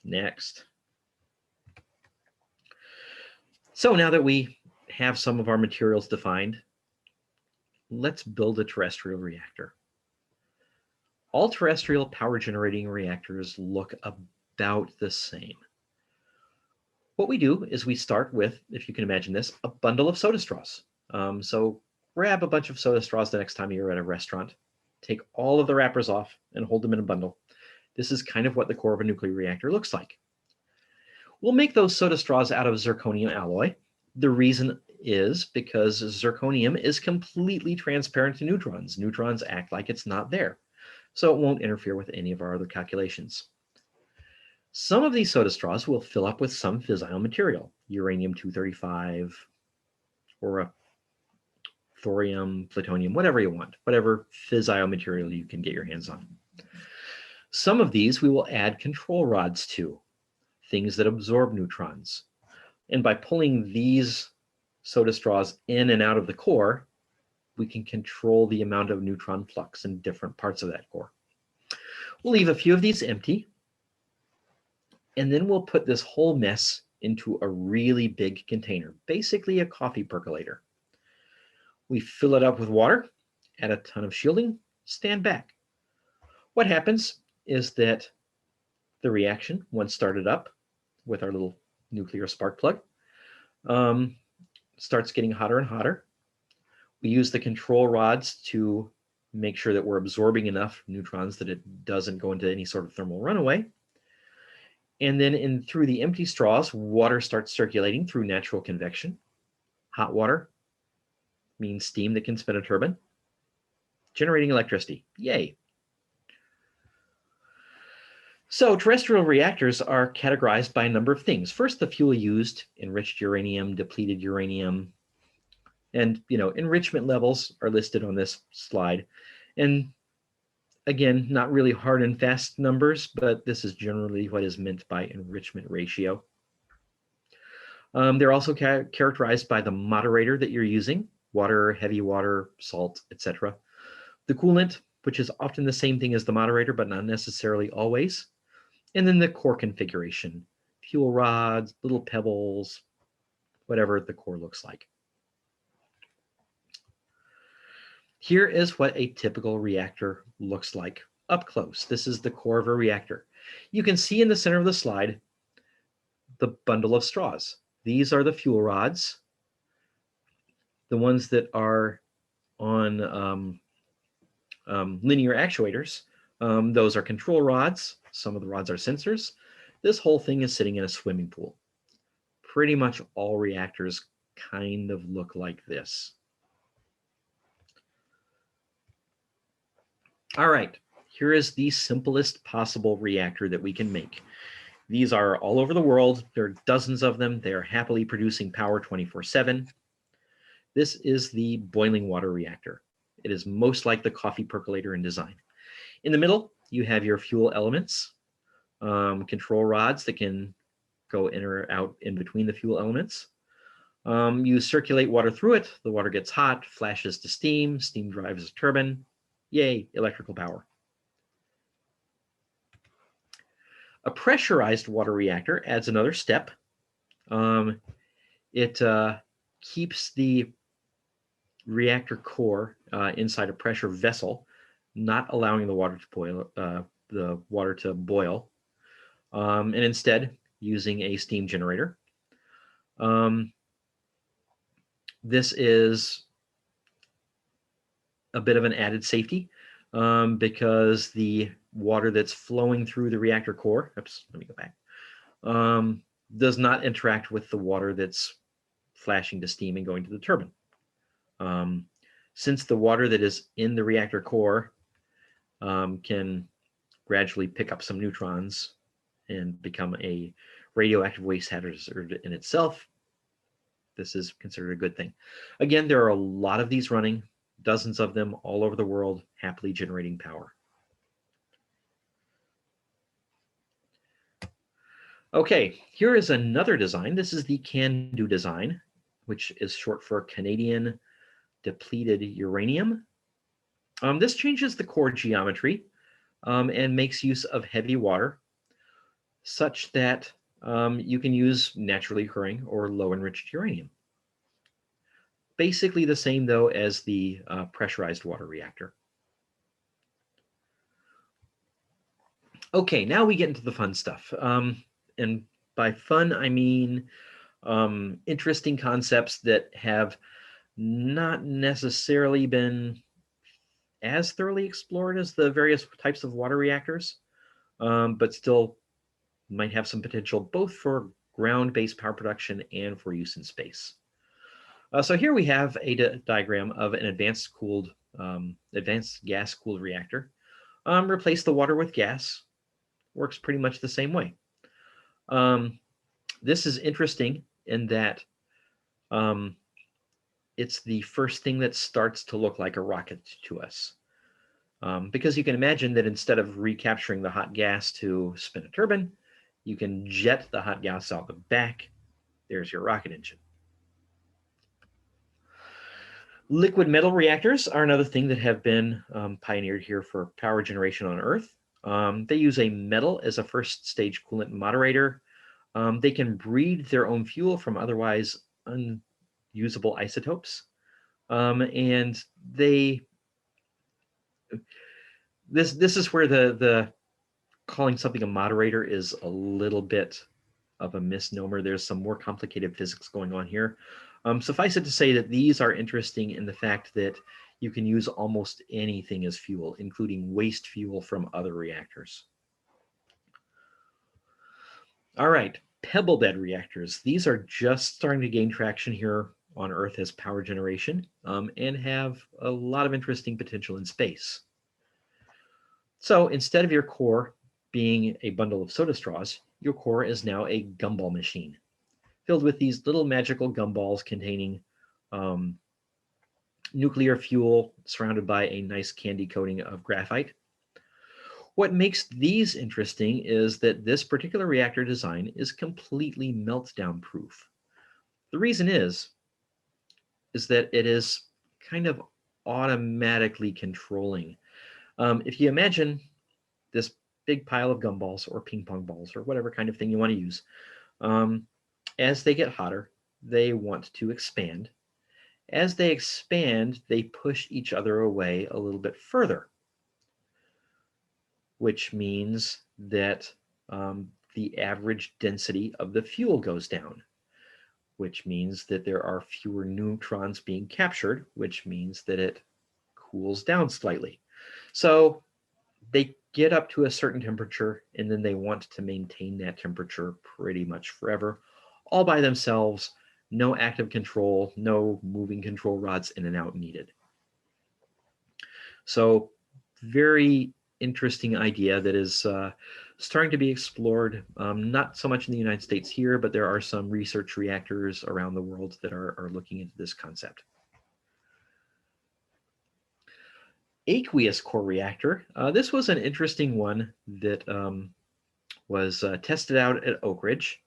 Next. So now that we have some of our materials defined, let's build a terrestrial reactor. All terrestrial power generating reactors look about the same. What we do is we start with, if you can imagine this, a bundle of soda straws. So grab a bunch of soda straws the next time you're at a restaurant, take all of the wrappers off and hold them in a bundle. This is kind of what the core of a nuclear reactor looks like. We'll make those soda straws out of zirconium alloy. The reason is because zirconium is completely transparent to neutrons. Neutrons act like it's not there, so it won't interfere with any of our other calculations. Some of these soda straws will fill up with some fissile material, uranium-235 or a thorium, plutonium, whatever you want, whatever fissile material you can get your hands on. Some of these we will add control rods to, things that absorb neutrons. And by pulling these soda straws in and out of the core, we can control the amount of neutron flux in different parts of that core. We'll leave a few of these empty, and then we'll put this whole mess into a really big container, basically a coffee percolator. We fill it up with water, add a ton of shielding, stand back. What happens is that the reaction, once started up with our little nuclear spark plug, starts getting hotter and hotter. We use the control rods to make sure that we're absorbing enough neutrons that it doesn't go into any sort of thermal runaway. And then through the empty straws, water starts circulating through natural convection. Hot water means steam that can spin a turbine, generating electricity. Yay. So terrestrial reactors are categorized by a number of things. First, the fuel used, enriched uranium, depleted uranium, and enrichment levels are listed on this slide. And again, not really hard and fast numbers, but this is generally what is meant by enrichment ratio. They're also characterized by the moderator that you're using, water, heavy water, salt, etc. The coolant, which is often the same thing as the moderator, but not necessarily always. And then the core configuration, fuel rods, little pebbles, whatever the core looks like. Here is what a typical reactor looks like up close. This is the core of a reactor. You can see in the center of the slide the bundle of straws. These are the fuel rods. The ones that are on linear actuators, those are control rods. Some of the rods are sensors. This whole thing is sitting in a swimming pool. Pretty much all reactors kind of look like this. All right, here is the simplest possible reactor that we can make. These are all over the world. There are dozens of them. They are happily producing power 24/7. This is the boiling water reactor. It is most like the coffee percolator in design. In the middle, you have your fuel elements, control rods that can go in or out in between the fuel elements. You circulate water through it. The water gets hot, flashes to steam. Steam drives a turbine. Yay, electrical power. A pressurized water reactor adds another step. It keeps the reactor core inside a pressure vessel, not allowing the water to boil, and instead using a steam generator. This is a bit of an added safety because the water that's flowing through the reactor core, oops, let me go back, does not interact with the water that's flashing to steam and going to the turbine. Since the water that is in the reactor core can gradually pick up some neutrons and become a radioactive waste hazard in itself, this is considered a good thing. Again, there are a lot of these running, dozens of them all over the world, happily generating power. Okay, here is another design. This is the CANDU design, which is short for Canadian depleted uranium. This changes the core geometry and makes use of heavy water such that you can use naturally occurring or low enriched uranium. Basically the same though as the pressurized water reactor. Okay, now we get into the fun stuff. And by fun, I mean interesting concepts that have not necessarily been as thoroughly explored as the various types of water reactors, but still might have some potential both for ground-based power production and for use in space. So here we have a diagram of an advanced gas-cooled reactor. Replace the water with gas. Works pretty much the same way. This is interesting in that it's the first thing that starts to look like a rocket to us. Because you can imagine that instead of recapturing the hot gas to spin a turbine, you can jet the hot gas out the back. There's your rocket engine. Liquid metal reactors are another thing that have been pioneered here for power generation on Earth. They use a metal as a first stage coolant moderator. They can breed their own fuel from otherwise unusable isotopes. And this is where the calling something a moderator is a little bit of a misnomer. There's some more complicated physics going on here. Suffice it to say that these are interesting in the fact that you can use almost anything as fuel, including waste fuel from other reactors. All right, pebble bed reactors. These are just starting to gain traction here on Earth as power generation and have a lot of interesting potential in space. So instead of your core being a bundle of soda straws, your core is now a gumball machine filled with these little magical gumballs containing nuclear fuel surrounded by a nice candy coating of graphite. What makes these interesting is that this particular reactor design is completely meltdown proof. The reason is that it is kind of automatically controlling. If you imagine this big pile of gumballs or ping pong balls or whatever kind of thing you want to use, as they get hotter, they want to expand. As they expand, they push each other away a little bit further, which means that the average density of the fuel goes down, which means that there are fewer neutrons being captured, which means that it cools down slightly. So they get up to a certain temperature, and then they want to maintain that temperature pretty much forever, all by themselves, no active control, no moving control rods in and out needed. So very interesting idea that is starting to be explored, not so much in the United States here, but there are some research reactors around the world that are looking into this concept. Aqueous core reactor. This was an interesting one that was tested out at Oak Ridge.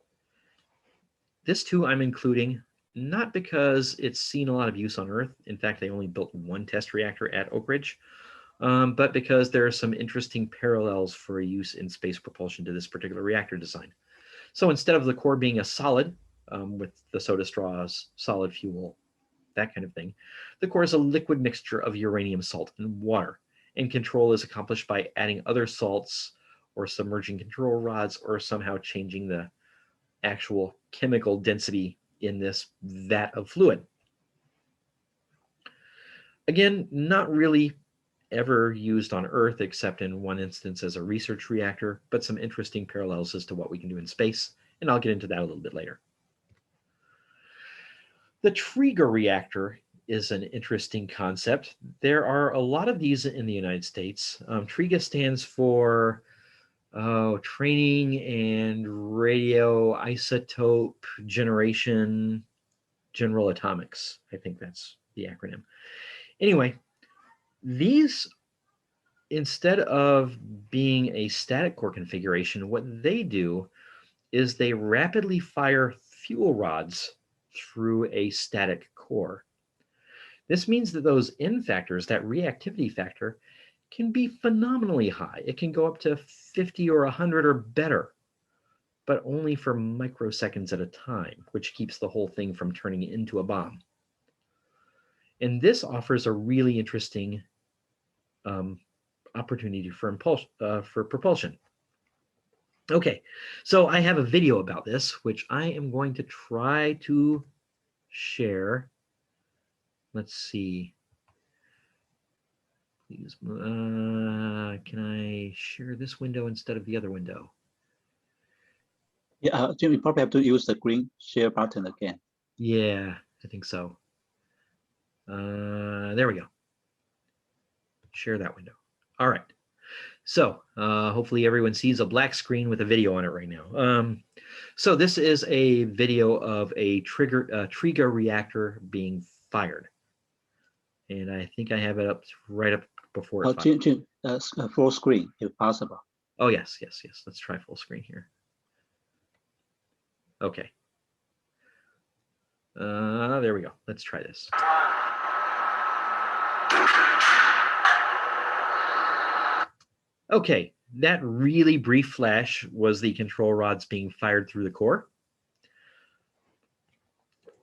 This too I'm including, not because it's seen a lot of use on Earth. In fact, they only built one test reactor at Oak Ridge, but because there are some interesting parallels for use in space propulsion to this particular reactor design. So instead of the core being a solid with the soda straws, solid fuel, that kind of thing, the core is a liquid mixture of uranium salt and water, and control is accomplished by adding other salts or submerging control rods or somehow changing the actual chemical density in this vat of fluid. Again, not really ever used on Earth except in one instance as a research reactor, but some interesting parallels as to what we can do in space, and I'll get into that a little bit later. The TRIGA reactor is an interesting concept. There are a lot of these in the United States. TRIGA stands for Training and Radioisotope Generation General Atomics. I think that's the acronym. Anyway, these, instead of being a static core configuration, what they do is they rapidly fire fuel rods through a static core. This means that those N factors, that reactivity factor, can be phenomenally high. It can go up to 50 or 100 or better, but only for microseconds at a time, which keeps the whole thing from turning into a bomb. And this offers a really interesting opportunity for propulsion. Okay, so I have a video about this, which I am going to try to share. Let's see. Please, can I share this window instead of the other window? Yeah, Jim, you probably have to use the green share button again. Yeah, I think so. There we go. Share that window. All right. So hopefully everyone sees a black screen with a video on it right now. So this is a video of a Triga reactor being fired. And I think I have it up right up before it fires. Jim, full screen if possible. Oh, yes. Let's try full screen here. Okay. There we go. Let's try this. Okay, that really brief flash was the control rods being fired through the core.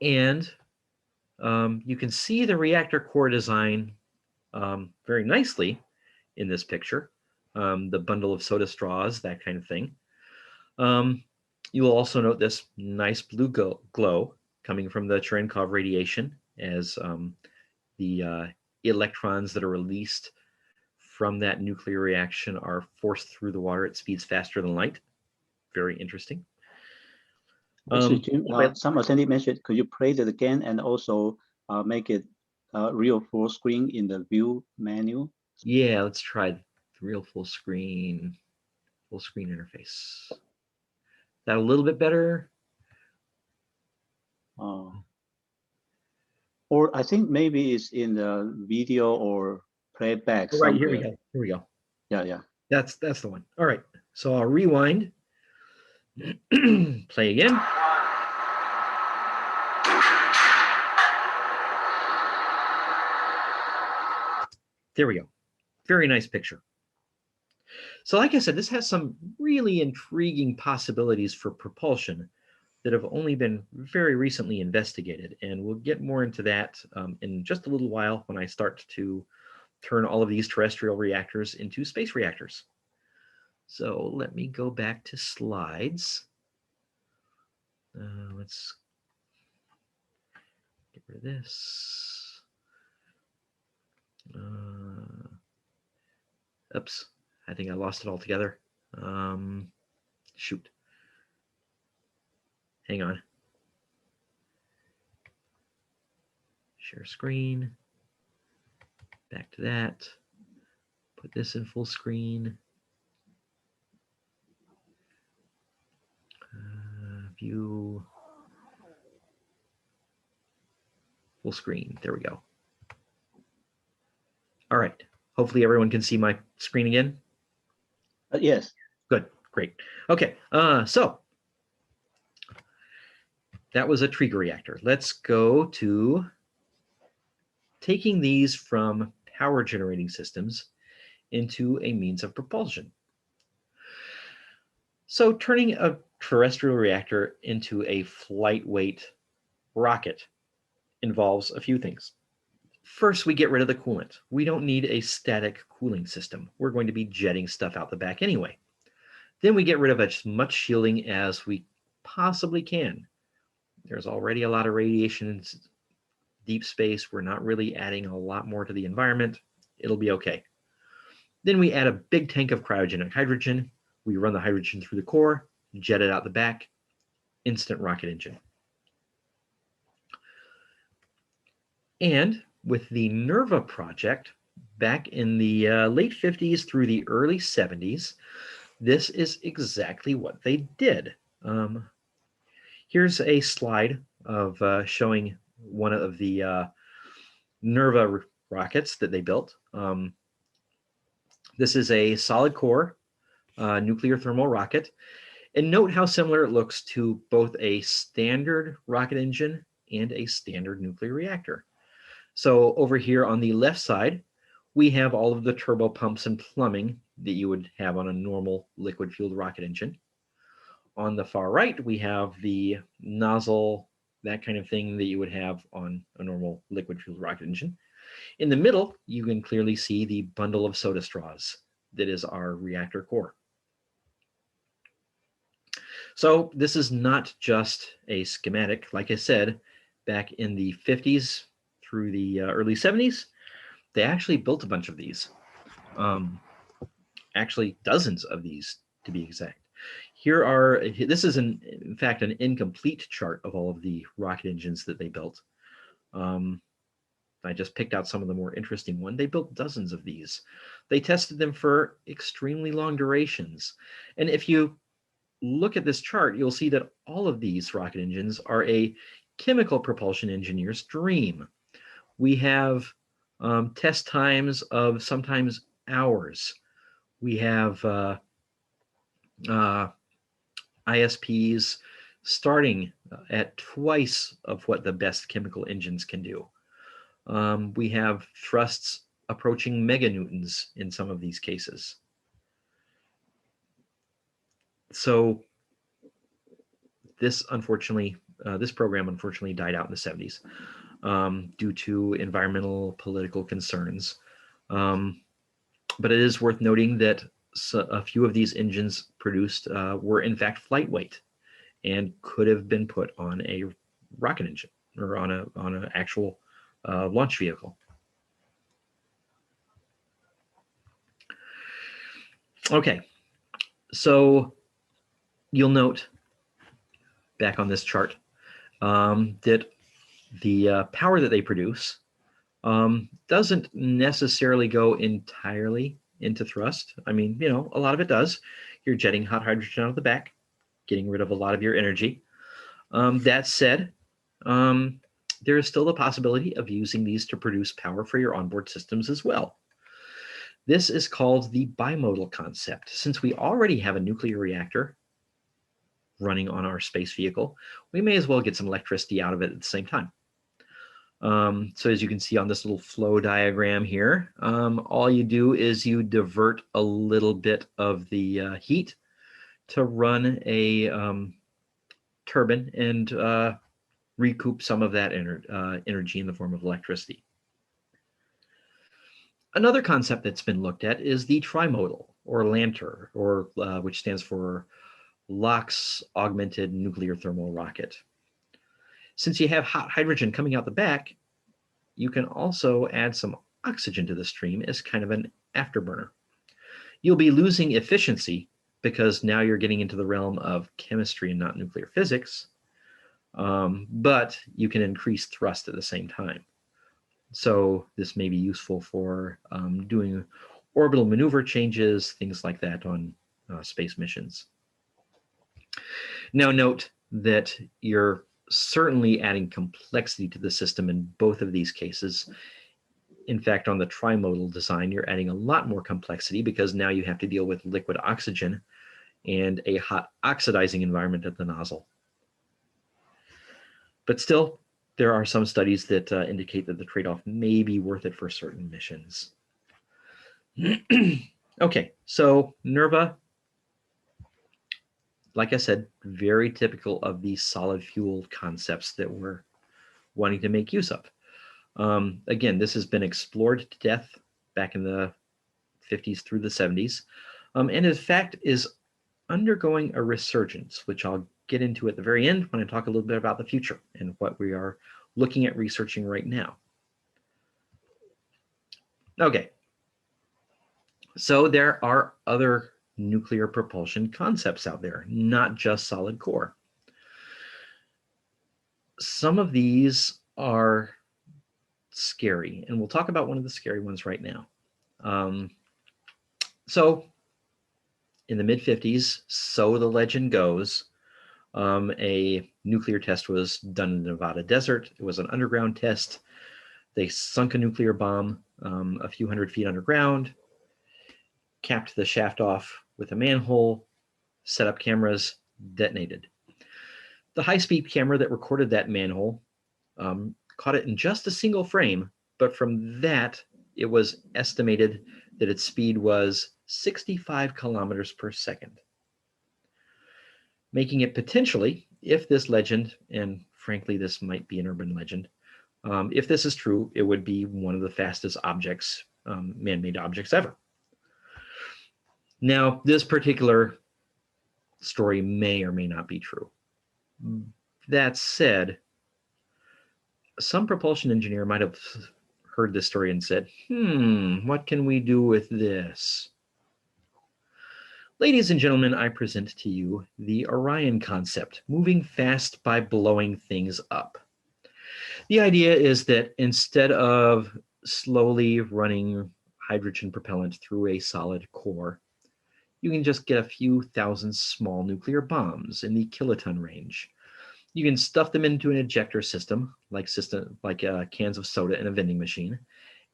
And you can see the reactor core design very nicely in this picture. The bundle of soda straws, that kind of thing. You will also note this nice blue glow coming from the Cherenkov radiation as the electrons that are released from that nuclear reaction are forced through the water at speeds faster than light. Very interesting. Jim, some attendees mentioned, could you play that again and also make it real full screen in the view menu? Yeah, let's try the real full screen interface. That a little bit better? Or I think maybe it's in the video or playback. Right, here we go. Yeah. That's the one. All right, so I'll rewind. Play again. There we go. Very nice picture. So like I said, this has some really intriguing possibilities for propulsion that have only been very recently investigated. And we'll get more into that in just a little while when I start to turn all of these terrestrial reactors into space reactors. So let me go back to slides. Let's get rid of this. Oops, I think I lost it altogether. Shoot. Hang on. Share screen. Back to that. Put this in full screen. View. Full screen. There we go. All right. Hopefully everyone can see my screen again. Yes. Good. Great. Okay. So that was a Triga reactor. Let's go to taking these from power generating systems into a means of propulsion. So turning a terrestrial reactor into a flight-weight rocket involves a few things. First, we get rid of the coolant. We don't need a static cooling system. We're going to be jetting stuff out the back anyway. Then we get rid of as much shielding as we possibly can. There's already a lot of radiation in deep space. We're not really adding a lot more to the environment. It'll be okay. Then we add a big tank of cryogenic hydrogen. We run the hydrogen through the core, jet it out the back, instant rocket engine. And with the NERVA project, back in the late 50s through the early 70s, this is exactly what they did. Here's a slide of showing one of the NERVA rockets that they built. This is a solid core nuclear thermal rocket. And note how similar it looks to both a standard rocket engine and a standard nuclear reactor. So over here on the left side, we have all of the turbo pumps and plumbing that you would have on a normal liquid-fueled rocket engine. On the far right, we have the nozzle, that kind of thing that you would have on a normal liquid-fueled rocket engine. In the middle, you can clearly see the bundle of soda straws that is our reactor core. So this is not just a schematic. Like I said, back in the 50s through the early 70s, they actually built a bunch of these. Actually, dozens of these to be exact. This is in fact an incomplete chart of all of the rocket engines that they built. I just picked out some of the more interesting ones. They built dozens of these. They tested them for extremely long durations. And if you look at this chart, you'll see that all of these rocket engines are a chemical propulsion engineer's dream. We have test times of sometimes hours. We have ISPs starting at twice of what the best chemical engines can do. We have thrusts approaching meganewtons in some of these cases. So this program unfortunately died out in the 70s due to environmental political concerns. But it is worth noting that a few of these engines produced were in fact flight weight and could have been put on a rocket engine or on an actual launch vehicle. Okay, so you'll note back on this chart that the power that they produce doesn't necessarily go entirely into thrust. I mean, a lot of it does. You're jetting hot hydrogen out of the back, getting rid of a lot of your energy. That said, there is still the possibility of using these to produce power for your onboard systems as well. This is called the bimodal concept. Since we already have a nuclear reactor running on our space vehicle, we may as well get some electricity out of it at the same time. So as you can see on this little flow diagram here, all you do is you divert a little bit of the heat to run a turbine and recoup some of that energy in the form of electricity. Another concept that's been looked at is the trimodal, or LANTR, or which stands for LOX Augmented Nuclear Thermal Rocket. Since you have hot hydrogen coming out the back, you can also add some oxygen to the stream as kind of an afterburner. You'll be losing efficiency because now you're getting into the realm of chemistry and not nuclear physics, but you can increase thrust at the same time. So this may be useful for doing orbital maneuver changes, things like that on space missions. Now note that you're certainly adding complexity to the system in both of these cases. In fact, on the trimodal design, you're adding a lot more complexity because now you have to deal with liquid oxygen and a hot oxidizing environment at the nozzle. But still, there are some studies that indicate that the trade-off may be worth it for certain missions. Okay, so NERVA, like I said, very typical of these solid fuel concepts that we're wanting to make use of. Again, this has been explored to death back in the 50s through the 70s, and in fact is undergoing a resurgence, which I'll get into at the very end when I talk a little bit about the future and what we are looking at researching right now. Okay, so there are other nuclear propulsion concepts out there, not just solid core. Some of these are scary, and we'll talk about one of the scary ones right now. So in the mid-50s, so the legend goes, a nuclear test was done in the Nevada desert. It was an underground test. They sunk a nuclear bomb a few hundred feet underground, capped the shaft off with a manhole, set up cameras, detonated. The high-speed camera that recorded that manhole caught it in just a single frame, but from that, it was estimated that its speed was 65 kilometers per second, making it potentially, if this legend, and frankly, this might be an urban legend, if this is true, it would be one of the fastest objects, man-made objects ever. Now, this particular story may or may not be true. That said, some propulsion engineer might have heard this story and said, what can we do with this? Ladies and gentlemen, I present to you the Orion concept, moving fast by blowing things up. The idea is that instead of slowly running hydrogen propellant through a solid core, you can just get a few thousand small nuclear bombs in the kiloton range. You can stuff them into an ejector system, like cans of soda in a vending machine,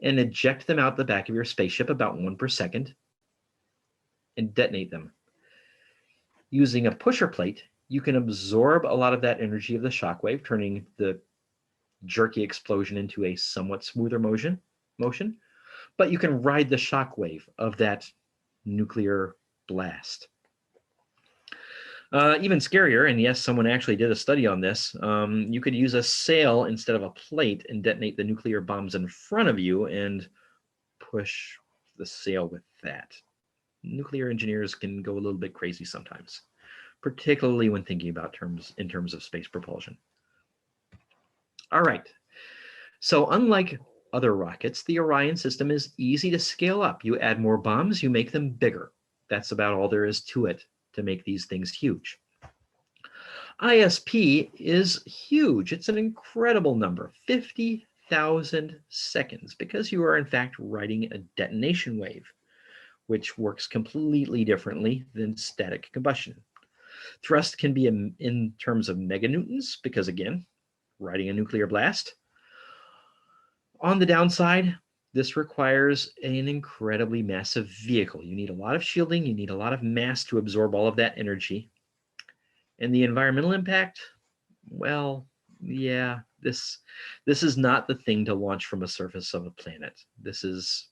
and eject them out the back of your spaceship about 1 per second and detonate them. Using a pusher plate, you can absorb a lot of that energy of the shockwave, turning the jerky explosion into a somewhat smoother motion, but you can ride the shockwave of that nuclear blast. Even scarier, and yes, someone actually did a study on this, you could use a sail instead of a plate and detonate the nuclear bombs in front of you and push the sail with that. Nuclear engineers can go a little bit crazy sometimes, particularly when thinking about in terms of space propulsion. All right, so unlike other rockets, the Orion system is easy to scale up. You add more bombs, you make them bigger. That's about all there is to it to make these things huge. ISP is huge. It's an incredible number, 50,000 seconds, because you are in fact riding a detonation wave, which works completely differently than static combustion. Thrust can be in terms of meganewtons, because again, riding a nuclear blast. On the downside, this requires an incredibly massive vehicle. You need a lot of shielding, you need a lot of mass to absorb all of that energy. And the environmental impact, well, yeah, this is not the thing to launch from a surface of a planet. This is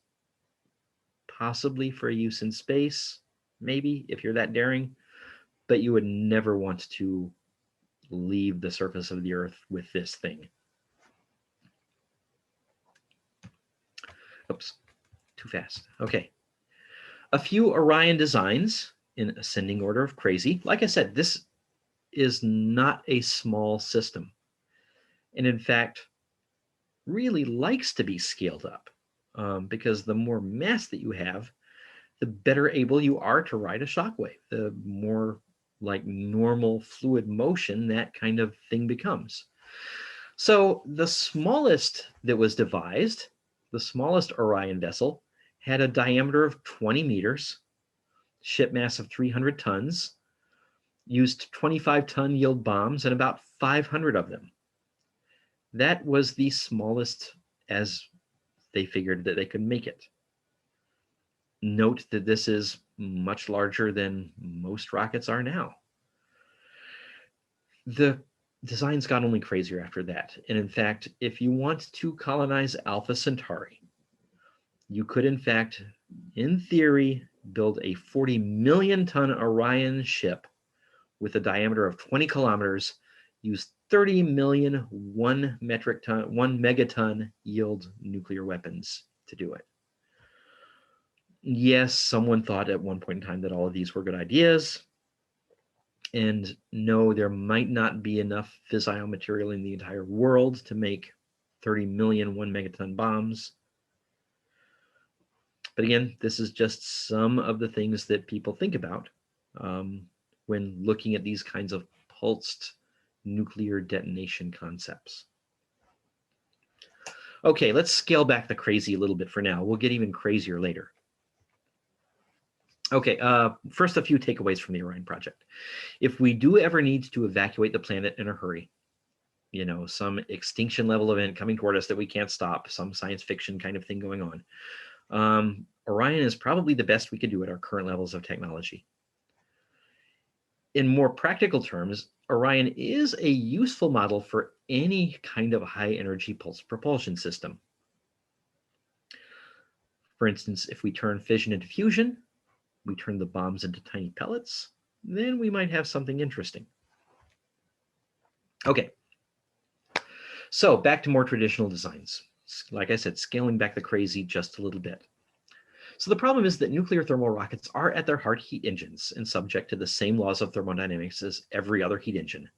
possibly for use in space, maybe, if you're that daring, but you would never want to leave the surface of the Earth with this thing. Oops, too fast. Okay. A few Orion designs in ascending order of crazy. Like I said, this is not a small system, and in fact, really likes to be scaled up because the more mass that you have, the better able you are to ride a shockwave, the more like normal fluid motion that kind of thing becomes. So the smallest that was devised, the smallest Orion vessel, had a diameter of 20 meters, ship mass of 300 tons, used 25-ton yield bombs and about 500 of them. That was the smallest as they figured that they could make it. Note that this is much larger than most rockets are now. The designs got only crazier after that. And in fact, if you want to colonize Alpha Centauri, you could in fact, in theory, build a 40 million ton Orion ship with a diameter of 20 kilometers, use 30 million 1 megaton yield nuclear weapons to do it. Yes, someone thought at one point in time that all of these were good ideas. And no, there might not be enough fissile material in the entire world to make 30 million 1 megaton bombs. But again, this is just some of the things that people think about when looking at these kinds of pulsed nuclear detonation concepts. Okay, let's scale back the crazy a little bit for now. We'll get even crazier later. Okay, first a few takeaways from the Orion project. If we do ever need to evacuate the planet in a hurry, you know, some extinction level event coming toward us that we can't stop, some science fiction kind of thing going on, Orion is probably the best we could do at our current levels of technology. In more practical terms, Orion is a useful model for any kind of high energy pulse propulsion system. For instance, if we turn fission into fusion, we turn the bombs into tiny pellets, then we might have something interesting. Okay, so back to more traditional designs. Like I said, scaling back the crazy just a little bit. So the problem is that nuclear thermal rockets are at their heart heat engines and subject to the same laws of thermodynamics as every other heat engine.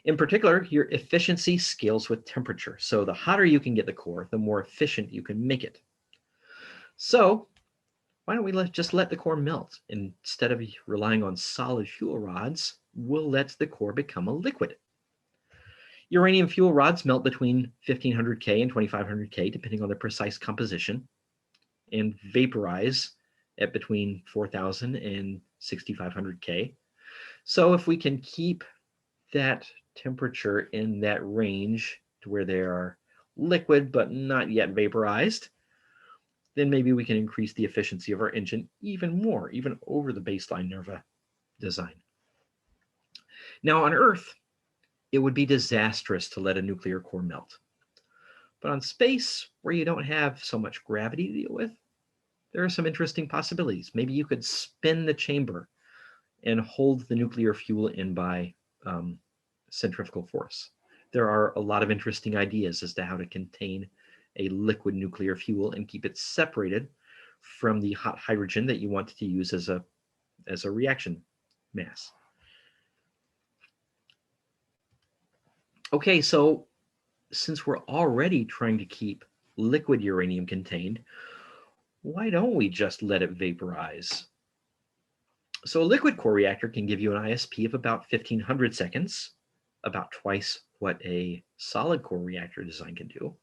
In particular, your efficiency scales with temperature. So the hotter you can get the core, the more efficient you can make it. So why don't we just let the core melt? Instead of relying on solid fuel rods, we'll let the core become a liquid. Uranium fuel rods melt between 1500 K and 2500 K, depending on their precise composition, and vaporize at between 4000 and 6500 K. So if we can keep that temperature in that range to where they are liquid but not yet vaporized, then maybe we can increase the efficiency of our engine even more, even over the baseline NERVA design. Now on Earth, it would be disastrous to let a nuclear core melt. But on space, where you don't have so much gravity to deal with, there are some interesting possibilities. Maybe you could spin the chamber and hold the nuclear fuel in by centrifugal force. There are a lot of interesting ideas as to how to contain a liquid nuclear fuel and keep it separated from the hot hydrogen that you want to use as a reaction mass. Okay, so since we're already trying to keep liquid uranium contained, why don't we just let it vaporize? So a liquid core reactor can give you an ISP of about 1500 seconds, about twice what a solid core reactor design can do.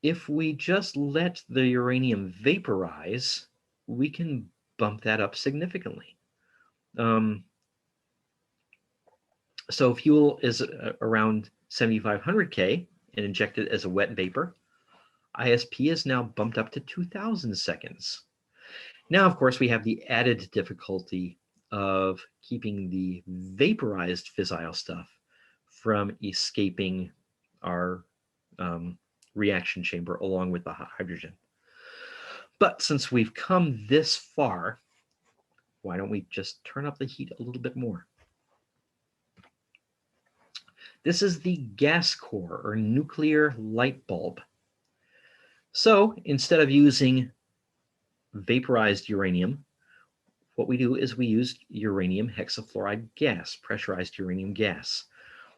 If we just let the uranium vaporize, we can bump that up significantly. So fuel is around 7500 K and injected as a wet vapor. ISP is now bumped up to 2000 seconds. Now, of course, we have the added difficulty of keeping the vaporized fissile stuff from escaping our reaction chamber along with the hot hydrogen. But since we've come this far, why don't we just turn up the heat a little bit more? This is the gas core or nuclear light bulb. So instead of using vaporized uranium, what we do is we use uranium hexafluoride gas, pressurized uranium gas.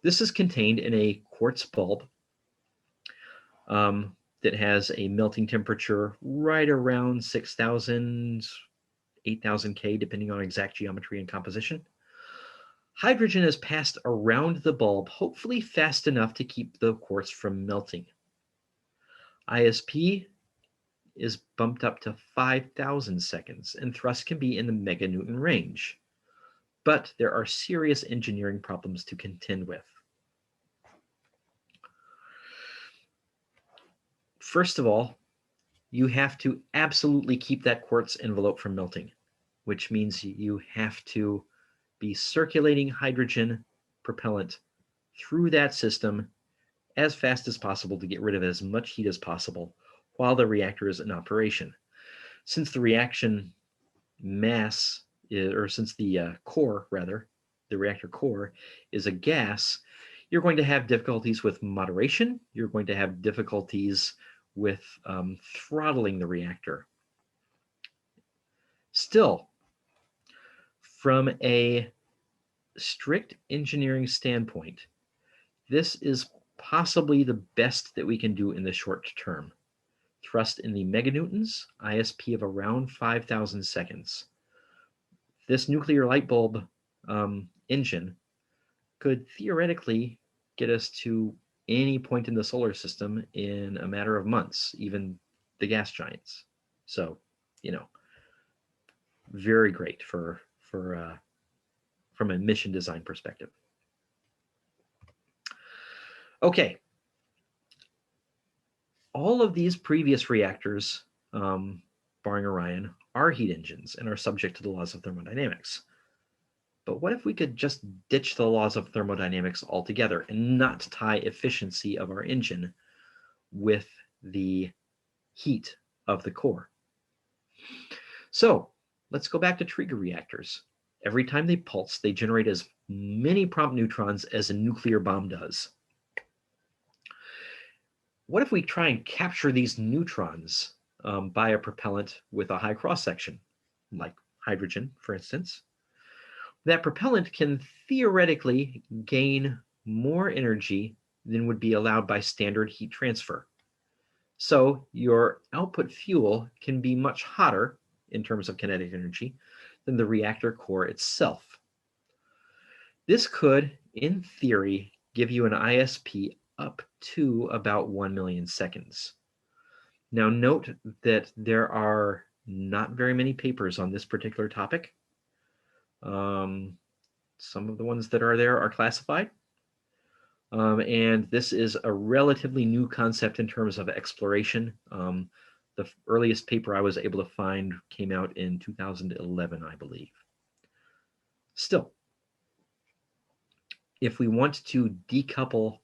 This is contained in a quartz bulb that has a melting temperature right around 6,000, 8,000 K, depending on exact geometry and composition. Hydrogen is passed around the bulb, hopefully fast enough to keep the quartz from melting. ISP is bumped up to 5,000 seconds, and thrust can be in the meganewton range. But there are serious engineering problems to contend with. First of all, you have to absolutely keep that quartz envelope from melting, which means you have to be circulating hydrogen propellant through that system as fast as possible to get rid of as much heat as possible while the reactor is in operation. Since the reaction mass, or since the core, rather, the reactor core is a gas, you're going to have difficulties with moderation. You're going to have difficulties with throttling the reactor. Still, from a strict engineering standpoint, this is possibly the best that we can do in the short term. Thrust in the meganewtons, ISP of around 5,000 seconds. This nuclear light bulb engine could theoretically get us to any point in the solar system in a matter of months, even the gas giants. So, you know, very great from a mission design perspective. Okay. All of these previous reactors, barring Orion, are heat engines and are subject to the laws of thermodynamics. But what if we could just ditch the laws of thermodynamics altogether and not tie efficiency of our engine with the heat of the core? So let's go back to Traeger reactors. Every time they pulse, they generate as many prompt neutrons as a nuclear bomb does. What if we try and capture these neutrons by a propellant with a high cross-section, like hydrogen, for instance? That propellant can theoretically gain more energy than would be allowed by standard heat transfer. So your output fuel can be much hotter in terms of kinetic energy than the reactor core itself. This could, in theory, give you an ISP up to about 1 million seconds. Now note that there are not very many papers on this particular topic. Some of the ones that are there are classified. And this is a relatively new concept in terms of exploration. The earliest paper I was able to find came out in 2011, I believe. Still, if we want to decouple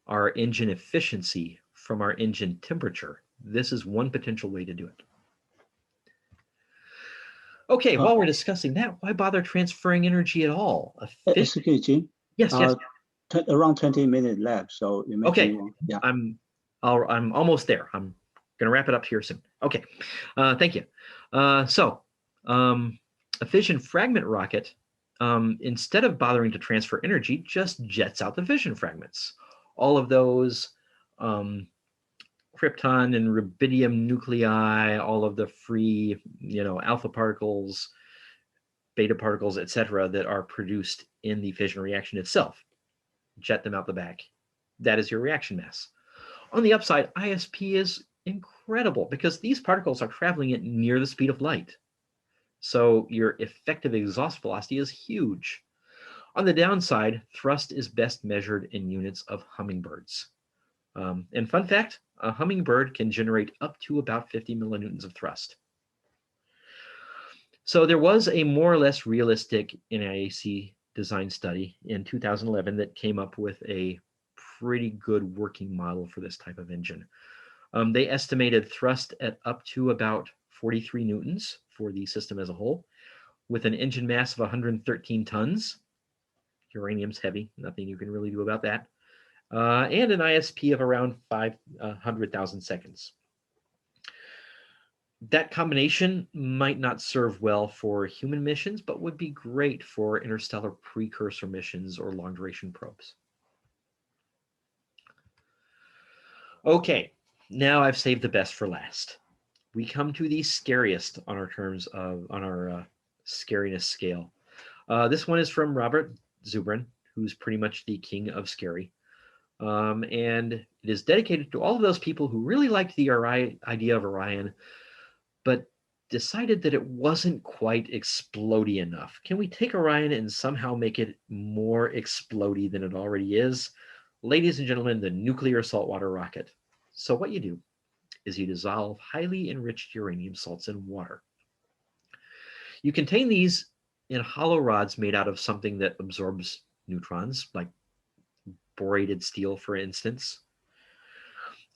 our engine efficiency from our engine temperature, this is one potential way to do it. Okay, while we're discussing that, why bother transferring energy at all? Excuse me, Jim. Yes. Around 20 minutes left, so you may okay. Yeah. I'm almost there. I'm going to wrap it up here soon. Okay, thank you. So a fission fragment rocket, instead of bothering to transfer energy, just jets out the fission fragments. All of those krypton and rubidium nuclei, all of the free, alpha particles, beta particles, etc., that are produced in the fission reaction itself. Jet them out the back. That is your reaction mass. On the upside, ISP is incredible because these particles are traveling at near the speed of light. So your effective exhaust velocity is huge. On the downside, thrust is best measured in units of hummingbirds. And fun fact, a hummingbird can generate up to about 50 millinewtons of thrust. So there was a more or less realistic NIAC design study in 2011 that came up with a pretty good working model for this type of engine. They estimated thrust at up to about 43 newtons for the system as a whole, with an engine mass of 113 tons. Uranium's heavy, nothing you can really do about that. And an ISP of around 500,000 seconds. That combination might not serve well for human missions, but would be great for interstellar precursor missions or long-duration probes. Okay, now I've saved the best for last. We come to the scariest on our scariness scale. This one is from Robert Zubrin, who's pretty much the king of scary. And it is dedicated to all of those people who really liked the idea of Orion, but decided that it wasn't quite explodey enough. Can we take Orion and somehow make it more explodey than it already is? Ladies and gentlemen, the nuclear saltwater rocket. So what you do is you dissolve highly enriched uranium salts in water. You contain these in hollow rods made out of something that absorbs neutrons, like borated steel, for instance.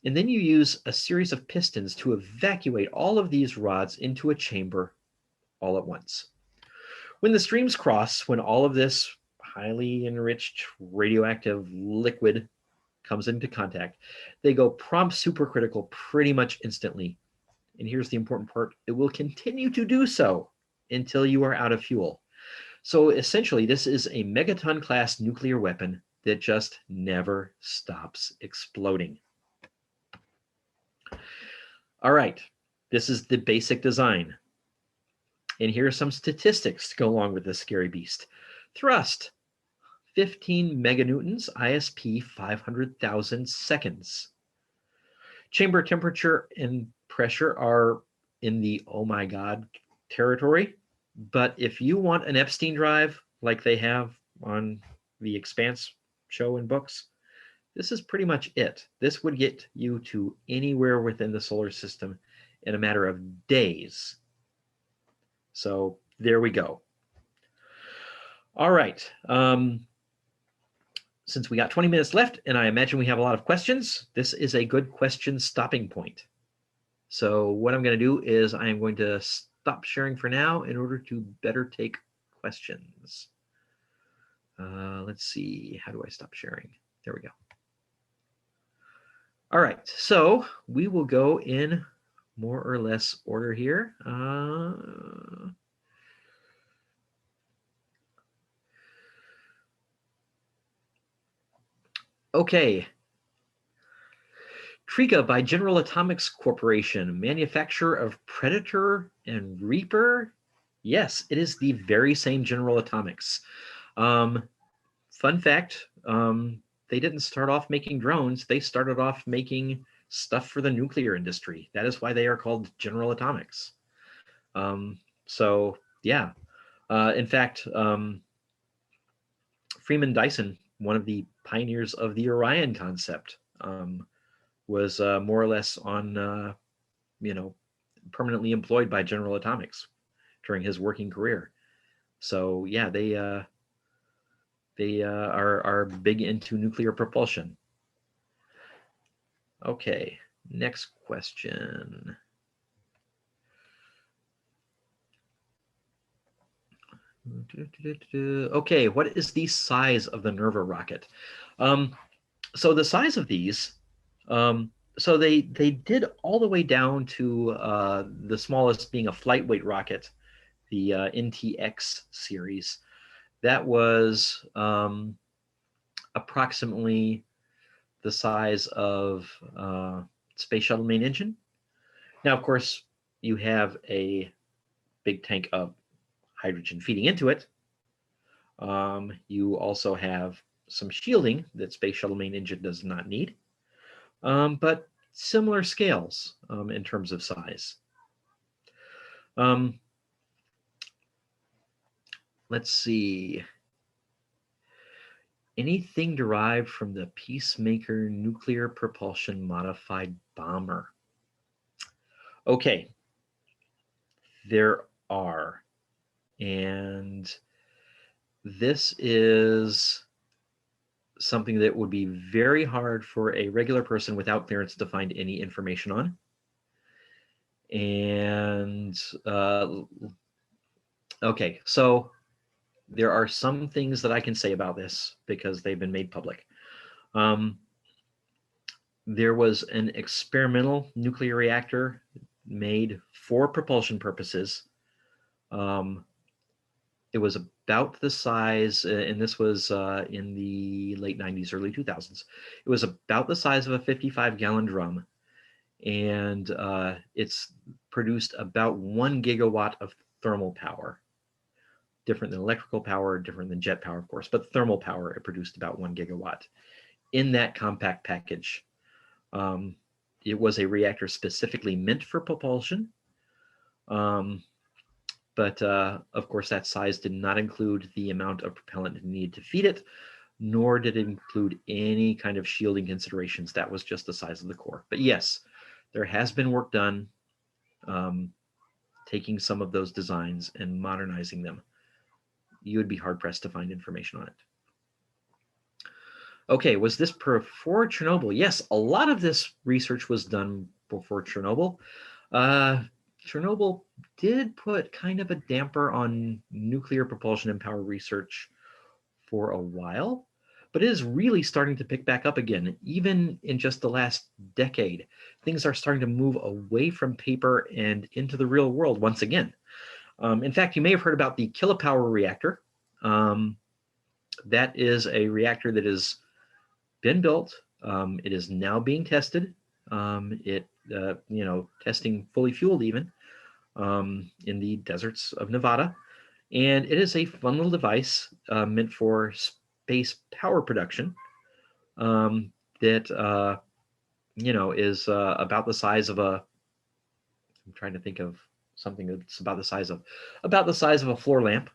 And then you use a series of pistons to evacuate all of these rods into a chamber all at once. When the streams cross, when all of this highly enriched radioactive liquid comes into contact, they go prompt supercritical pretty much instantly. And here's the important part, it will continue to do so until you are out of fuel. So essentially, this is a megaton class nuclear weapon that just never stops exploding. All right, this is the basic design. And here are some statistics to go along with this scary beast. Thrust, 15 meganewtons, ISP 500,000 seconds. Chamber temperature and pressure are in the oh my god territory. But if you want an Epstein drive like they have on the Expanse show and books, this is pretty much it. This would get you to anywhere within the solar system in a matter of days. So there we go. All right. Since we got 20 minutes left, and I imagine we have a lot of questions, this is a good question stopping point. So what I'm going to do is I am going to stop sharing for now in order to better take questions. Let's see, how do I stop sharing? There we go. All right, so we will go in more or less order here. Okay. Triga by General Atomics Corporation, manufacturer of Predator and Reaper. Yes, it is the very same General Atomics. Fun fact, they didn't start off making drones. They started off making stuff for the nuclear industry. That is why they are called General Atomics. So yeah, in fact, Freeman Dyson, one of the pioneers of the Orion concept, was more or less on, permanently employed by General Atomics during his working career. So yeah, they are big into nuclear propulsion. Okay, next question. Okay, what is the size of the Nerva rocket? So the size of these, so they did all the way down to the smallest being a flight weight rocket, the NTX series. That was approximately the size of Space Shuttle main engine. Now, of course, you have a big tank of hydrogen feeding into it. You also have some shielding that Space Shuttle main engine does not need, but similar scales in terms of size. Let's see. Anything derived from the Peacemaker nuclear propulsion modified bomber? Okay, there are. And this is something that would be very hard for a regular person without clearance to find any information on. And okay, so there are some things that I can say about this because they've been made public. There was an experimental nuclear reactor made for propulsion purposes. It was about the size, and this was in the late 90s, early 2000s. It was about the size of a 55-gallon drum, and it's produced about 1 gigawatt of thermal power. Different than electrical power, different than jet power, of course, but thermal power, it produced about 1 gigawatt. In that compact package, it was a reactor specifically meant for propulsion. But of course, that size did not include the amount of propellant needed to feed it, nor did it include any kind of shielding considerations. That was just the size of the core. But yes, there has been work done taking some of those designs and modernizing them. You would be hard-pressed to find information on it. Okay, was this before Chernobyl? Yes, a lot of this research was done before Chernobyl. Chernobyl did put kind of a damper on nuclear propulsion and power research for a while, but it is really starting to pick back up again. Even in just the last decade, things are starting to move away from paper and into the real world once again. In fact, you may have heard about the kilopower reactor. That is a reactor that has been built. It is now being tested. Testing fully fueled even in the deserts of Nevada. And it is a fun little device meant for space power production that, is about the size of I'm trying to think of something that's about the size of a floor lamp,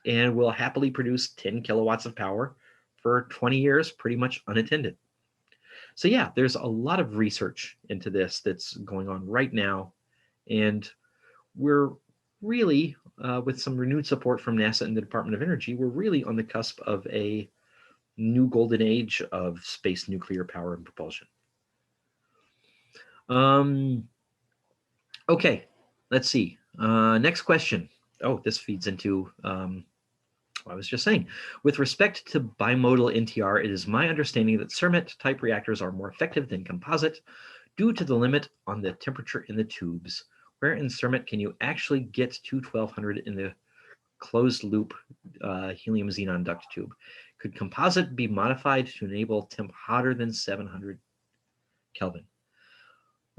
and will happily produce 10 kilowatts of power for 20 years, pretty much unattended. So yeah, there's a lot of research into this that's going on right now, and we're really, with some renewed support from NASA and the Department of Energy, we're really on the cusp of a new golden age of space nuclear power and propulsion. Okay, let's see. Next question. Oh, this feeds into what I was just saying. With respect to bimodal NTR, it is my understanding that CERMET type reactors are more effective than composite due to the limit on the temperature in the tubes. Where in CERMET can you actually get to 1200 in the closed loop helium xenon duct tube? Could composite be modified to enable temp hotter than 700 Kelvin?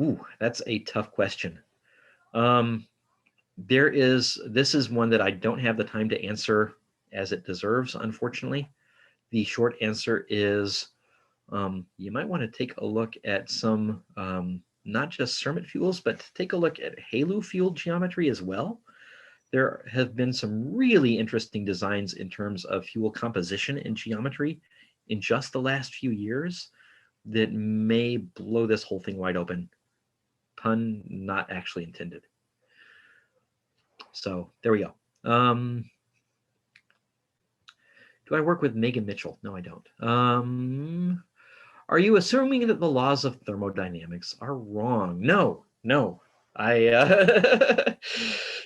Ooh, that's a tough question. This is one that I don't have the time to answer as it deserves, unfortunately. The short answer is you might want to take a look at some, not just CERMET fuels, but take a look at HALEU fuel geometry as well. There have been some really interesting designs in terms of fuel composition and geometry in just the last few years that may blow this whole thing wide open. Pun not actually intended. So there we go. Do I work with Megan Mitchell? No, I don't. Are you assuming that the laws of thermodynamics are wrong? No. I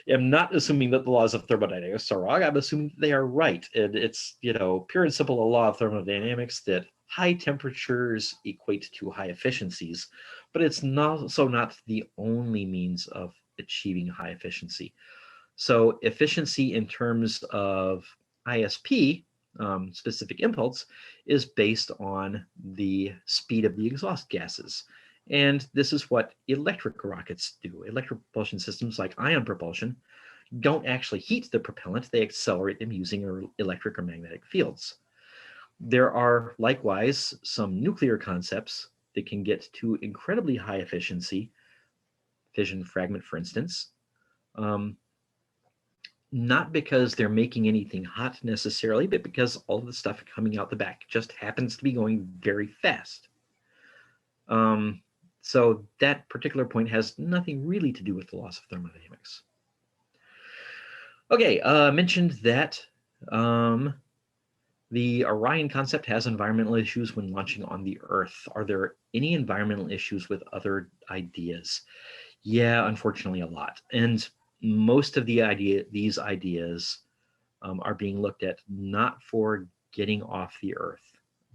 am not assuming that the laws of thermodynamics are wrong. I'm assuming they are right. And it's, pure and simple a law of thermodynamics that high temperatures equate to high efficiencies, but it's also not the only means of achieving high efficiency. So efficiency in terms of ISP, specific impulse, is based on the speed of the exhaust gases. And this is what electric rockets do. Electric propulsion systems like ion propulsion don't actually heat the propellant, they accelerate them using electric or magnetic fields. There are likewise some nuclear concepts that can get to incredibly high efficiency, fission fragment, for instance, not because they're making anything hot necessarily, but because all of the stuff coming out the back just happens to be going very fast. So that particular point has nothing really to do with the laws of thermodynamics. Okay, mentioned that the Orion concept has environmental issues when launching on the Earth. Are there any environmental issues with other ideas? Yeah, unfortunately a lot. And most of these ideas are being looked at not for getting off the Earth,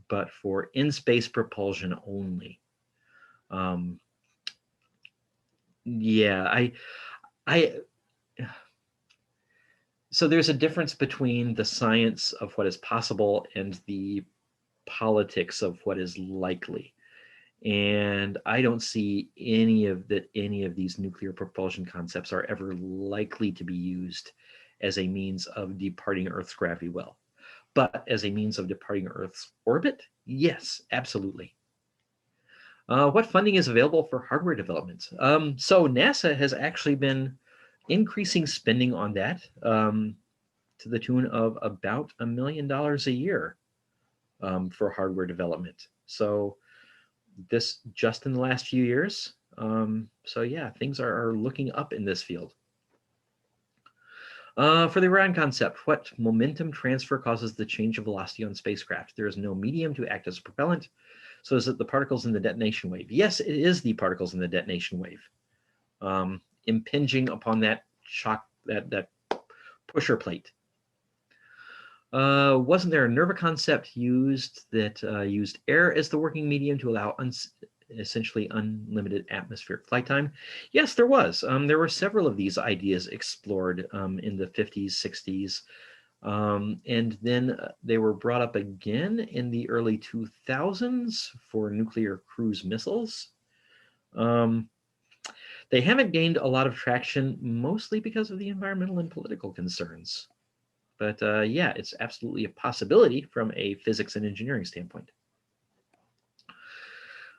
but for in-space propulsion only. So there's a difference between the science of what is possible and the politics of what is likely. And I don't see any of these nuclear propulsion concepts are ever likely to be used as a means of departing Earth's gravity well. But as a means of departing Earth's orbit, yes, absolutely. What funding is available for hardware development? So NASA has actually been increasing spending on that to the tune of about $1 million a year for hardware development. So this just in the last few years. So yeah, things are looking up in this field. For the Orion concept, what momentum transfer causes the change of velocity on spacecraft? There is no medium to act as a propellant. So is it the particles in the detonation wave? Yes, it is the particles in the detonation wave. Impinging upon that shock, that pusher plate. Wasn't there a NERVA concept used that used air as the working medium to allow essentially unlimited atmospheric flight time? Yes, there was. There were several of these ideas explored in the 50s, 60s, and then they were brought up again in the early 2000s for nuclear cruise missiles. They haven't gained a lot of traction, mostly because of the environmental and political concerns. But yeah, it's absolutely a possibility from a physics and engineering standpoint.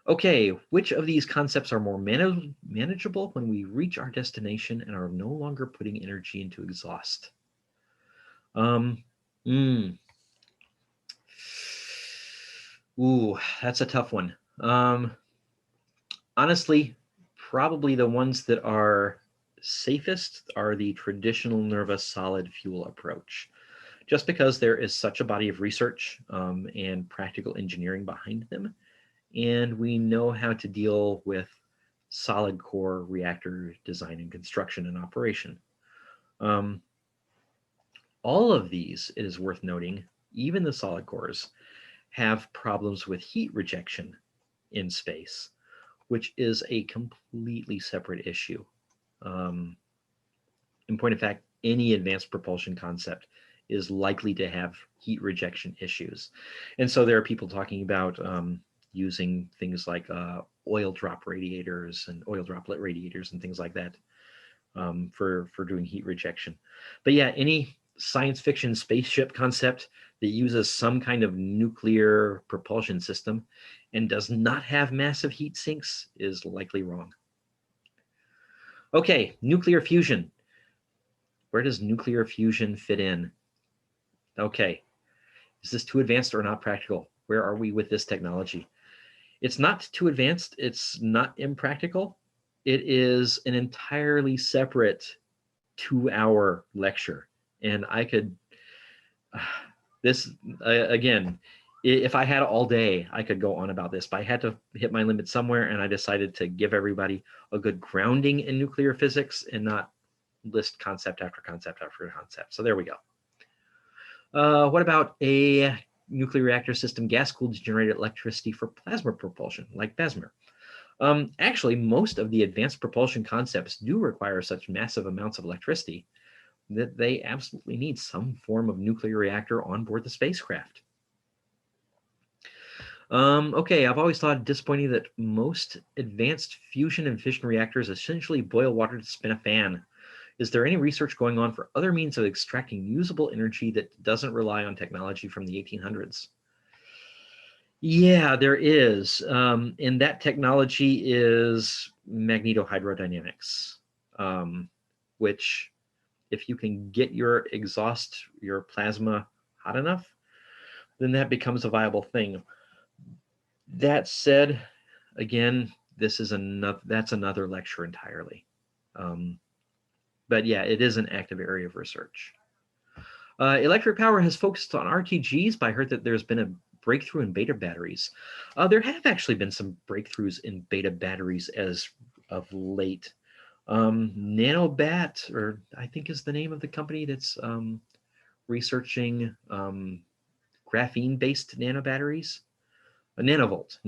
Okay, which of these concepts are more manageable when we reach our destination and are no longer putting energy into exhaust? Ooh, that's a tough one. Honestly, probably the ones that are safest are the traditional NERVA solid fuel approach, just because there is such a body of research and practical engineering behind them. And we know how to deal with solid core reactor design and construction and operation. All of these, it is worth noting, even the solid cores, have problems with heat rejection in space, which is a completely separate issue. In point of fact, any advanced propulsion concept is likely to have heat rejection issues. And so there are people talking about using things like oil drop radiators and oil droplet radiators and things like that for doing heat rejection. But yeah, any science fiction spaceship concept that uses some kind of nuclear propulsion system and does not have massive heat sinks is likely wrong. Okay, nuclear fusion. Where does nuclear fusion fit in? Okay, is this too advanced or not practical? Where are we with this technology? It's not too advanced. It's not impractical. It is an entirely separate 2-hour lecture. And I could, again, if I had all day, I could go on about this, but I had to hit my limit somewhere, and I decided to give everybody a good grounding in nuclear physics and not list concept after concept after concept. So there we go. What about a nuclear reactor system gas-cooled to generate electricity for plasma propulsion, like BESMER? Actually, most of the advanced propulsion concepts do require such massive amounts of electricity that they absolutely need some form of nuclear reactor on board the spacecraft. Okay, I've always thought it disappointing that most advanced fusion and fission reactors essentially boil water to spin a fan. Is there any research going on for other means of extracting usable energy that doesn't rely on technology from the 1800s? Yeah, there is. And that technology is magnetohydrodynamics, which if you can get your exhaust, your plasma hot enough, then that becomes a viable thing. That said, again, that's another lecture entirely. But yeah, it is an active area of research. Electric power has focused on RTGs, but I heard that there's been a breakthrough in beta batteries. There have actually been some breakthroughs in beta batteries as of late. Nanobat, or I think is the name of the company that's researching graphene-based nanobatteries. Nanovolt.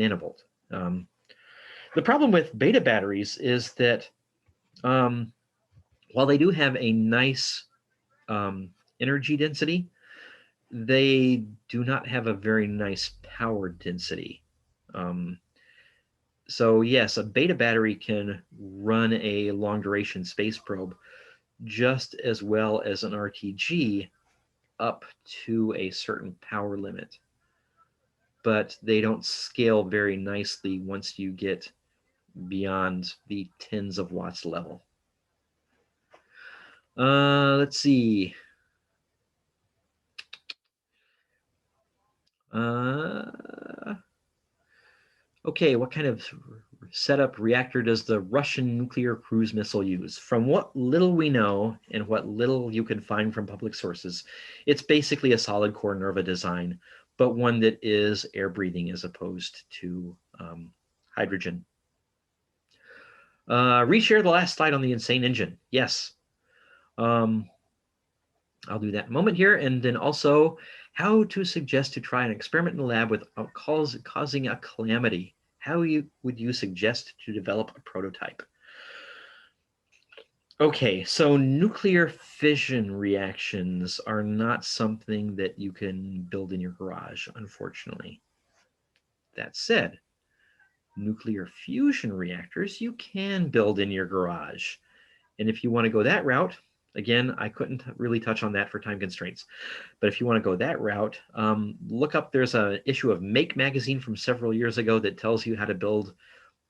The problem with beta batteries is that while they do have a nice energy density, they do not have a very nice power density. So yes, a beta battery can run a long duration space probe just as well as an RTG up to a certain power limit, but they don't scale very nicely once you get beyond the tens of watts level. Let's see. Okay, what kind of setup reactor does the Russian nuclear cruise missile use? From what little we know and what little you can find from public sources, it's basically a solid core NERVA design, but one that is air breathing as opposed to hydrogen. Reshare the last slide on the insane engine. Yes. I'll do that in a moment here. And then also how to suggest to try an experiment in the lab without causing a calamity. How would you suggest to develop a prototype? Okay, so nuclear fission reactions are not something that you can build in your garage, unfortunately. That said, nuclear fusion reactors you can build in your garage. And if you want to go that route, again, I couldn't really touch on that for time constraints. But if you want to go that route, look up, there's an issue of Make magazine from several years ago that tells you how to build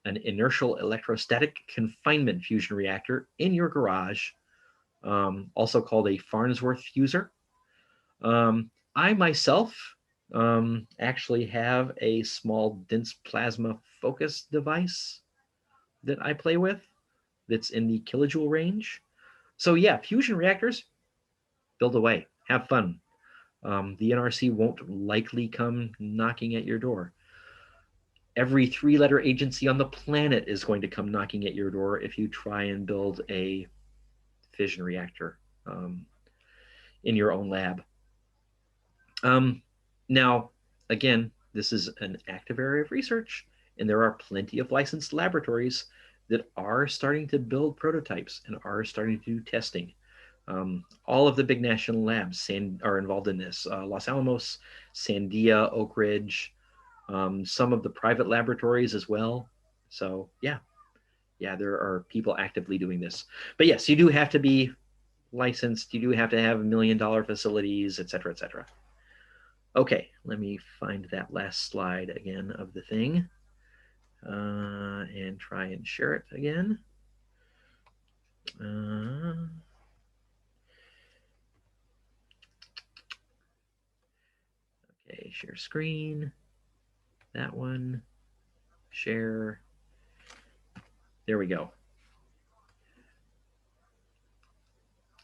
an inertial electrostatic confinement fusion reactor in your garage, also called a Farnsworth fuser. I myself actually have a small dense plasma focus device that I play with that's in the kilojoule range. So yeah, fusion reactors, build away, have fun. The NRC won't likely come knocking at your door. Every three-letter agency on the planet is going to come knocking at your door if you try and build a fission reactor in your own lab. Now, again, this is an active area of research, and there are plenty of licensed laboratories that are starting to build prototypes and are starting to do testing. All of the big national labs are involved in this. Los Alamos, Sandia, Oak Ridge, some of the private laboratories as well. So yeah, there are people actively doing this. But yes, you do have to be licensed. You do have to have $1 million facilities, et cetera, et cetera. Okay, let me find that last slide again of the thing and try and share it again. Okay, share screen. That one, share. There we go.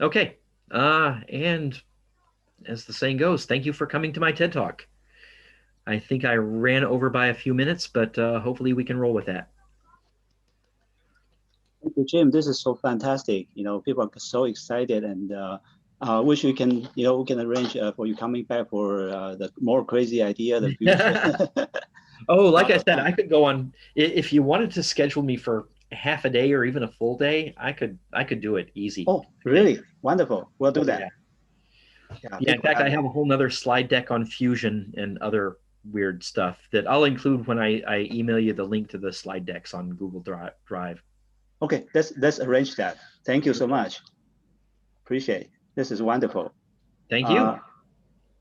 Okay, and as the saying goes, thank you for coming to my TED Talk. I think I ran over by a few minutes, but hopefully we can roll with that. Thank you, Jim. This is so fantastic. People are so excited, and wish we can, we can arrange for you coming back for the more crazy idea, the future. Oh, like I said, I could go on. If you wanted to schedule me for half a day or even a full day, I could do it easy. Oh, really? Wonderful. We'll do that. Yeah, in fact, I have a whole nother slide deck on fusion and other weird stuff that I'll include when I email you the link to the slide decks on Google Drive. Okay, let's arrange that. Thank you so much. Appreciate it. This is wonderful. Thank you.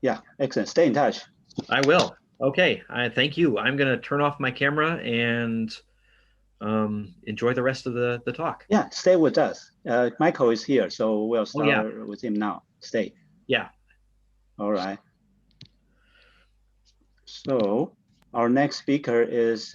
Yeah, excellent. Stay in touch. I will. Okay, thank you. I'm going to turn off my camera and enjoy the rest of the talk. Yeah, stay with us. Michael is here, so we'll start with him now. Stay. Yeah. All right. So our next speaker is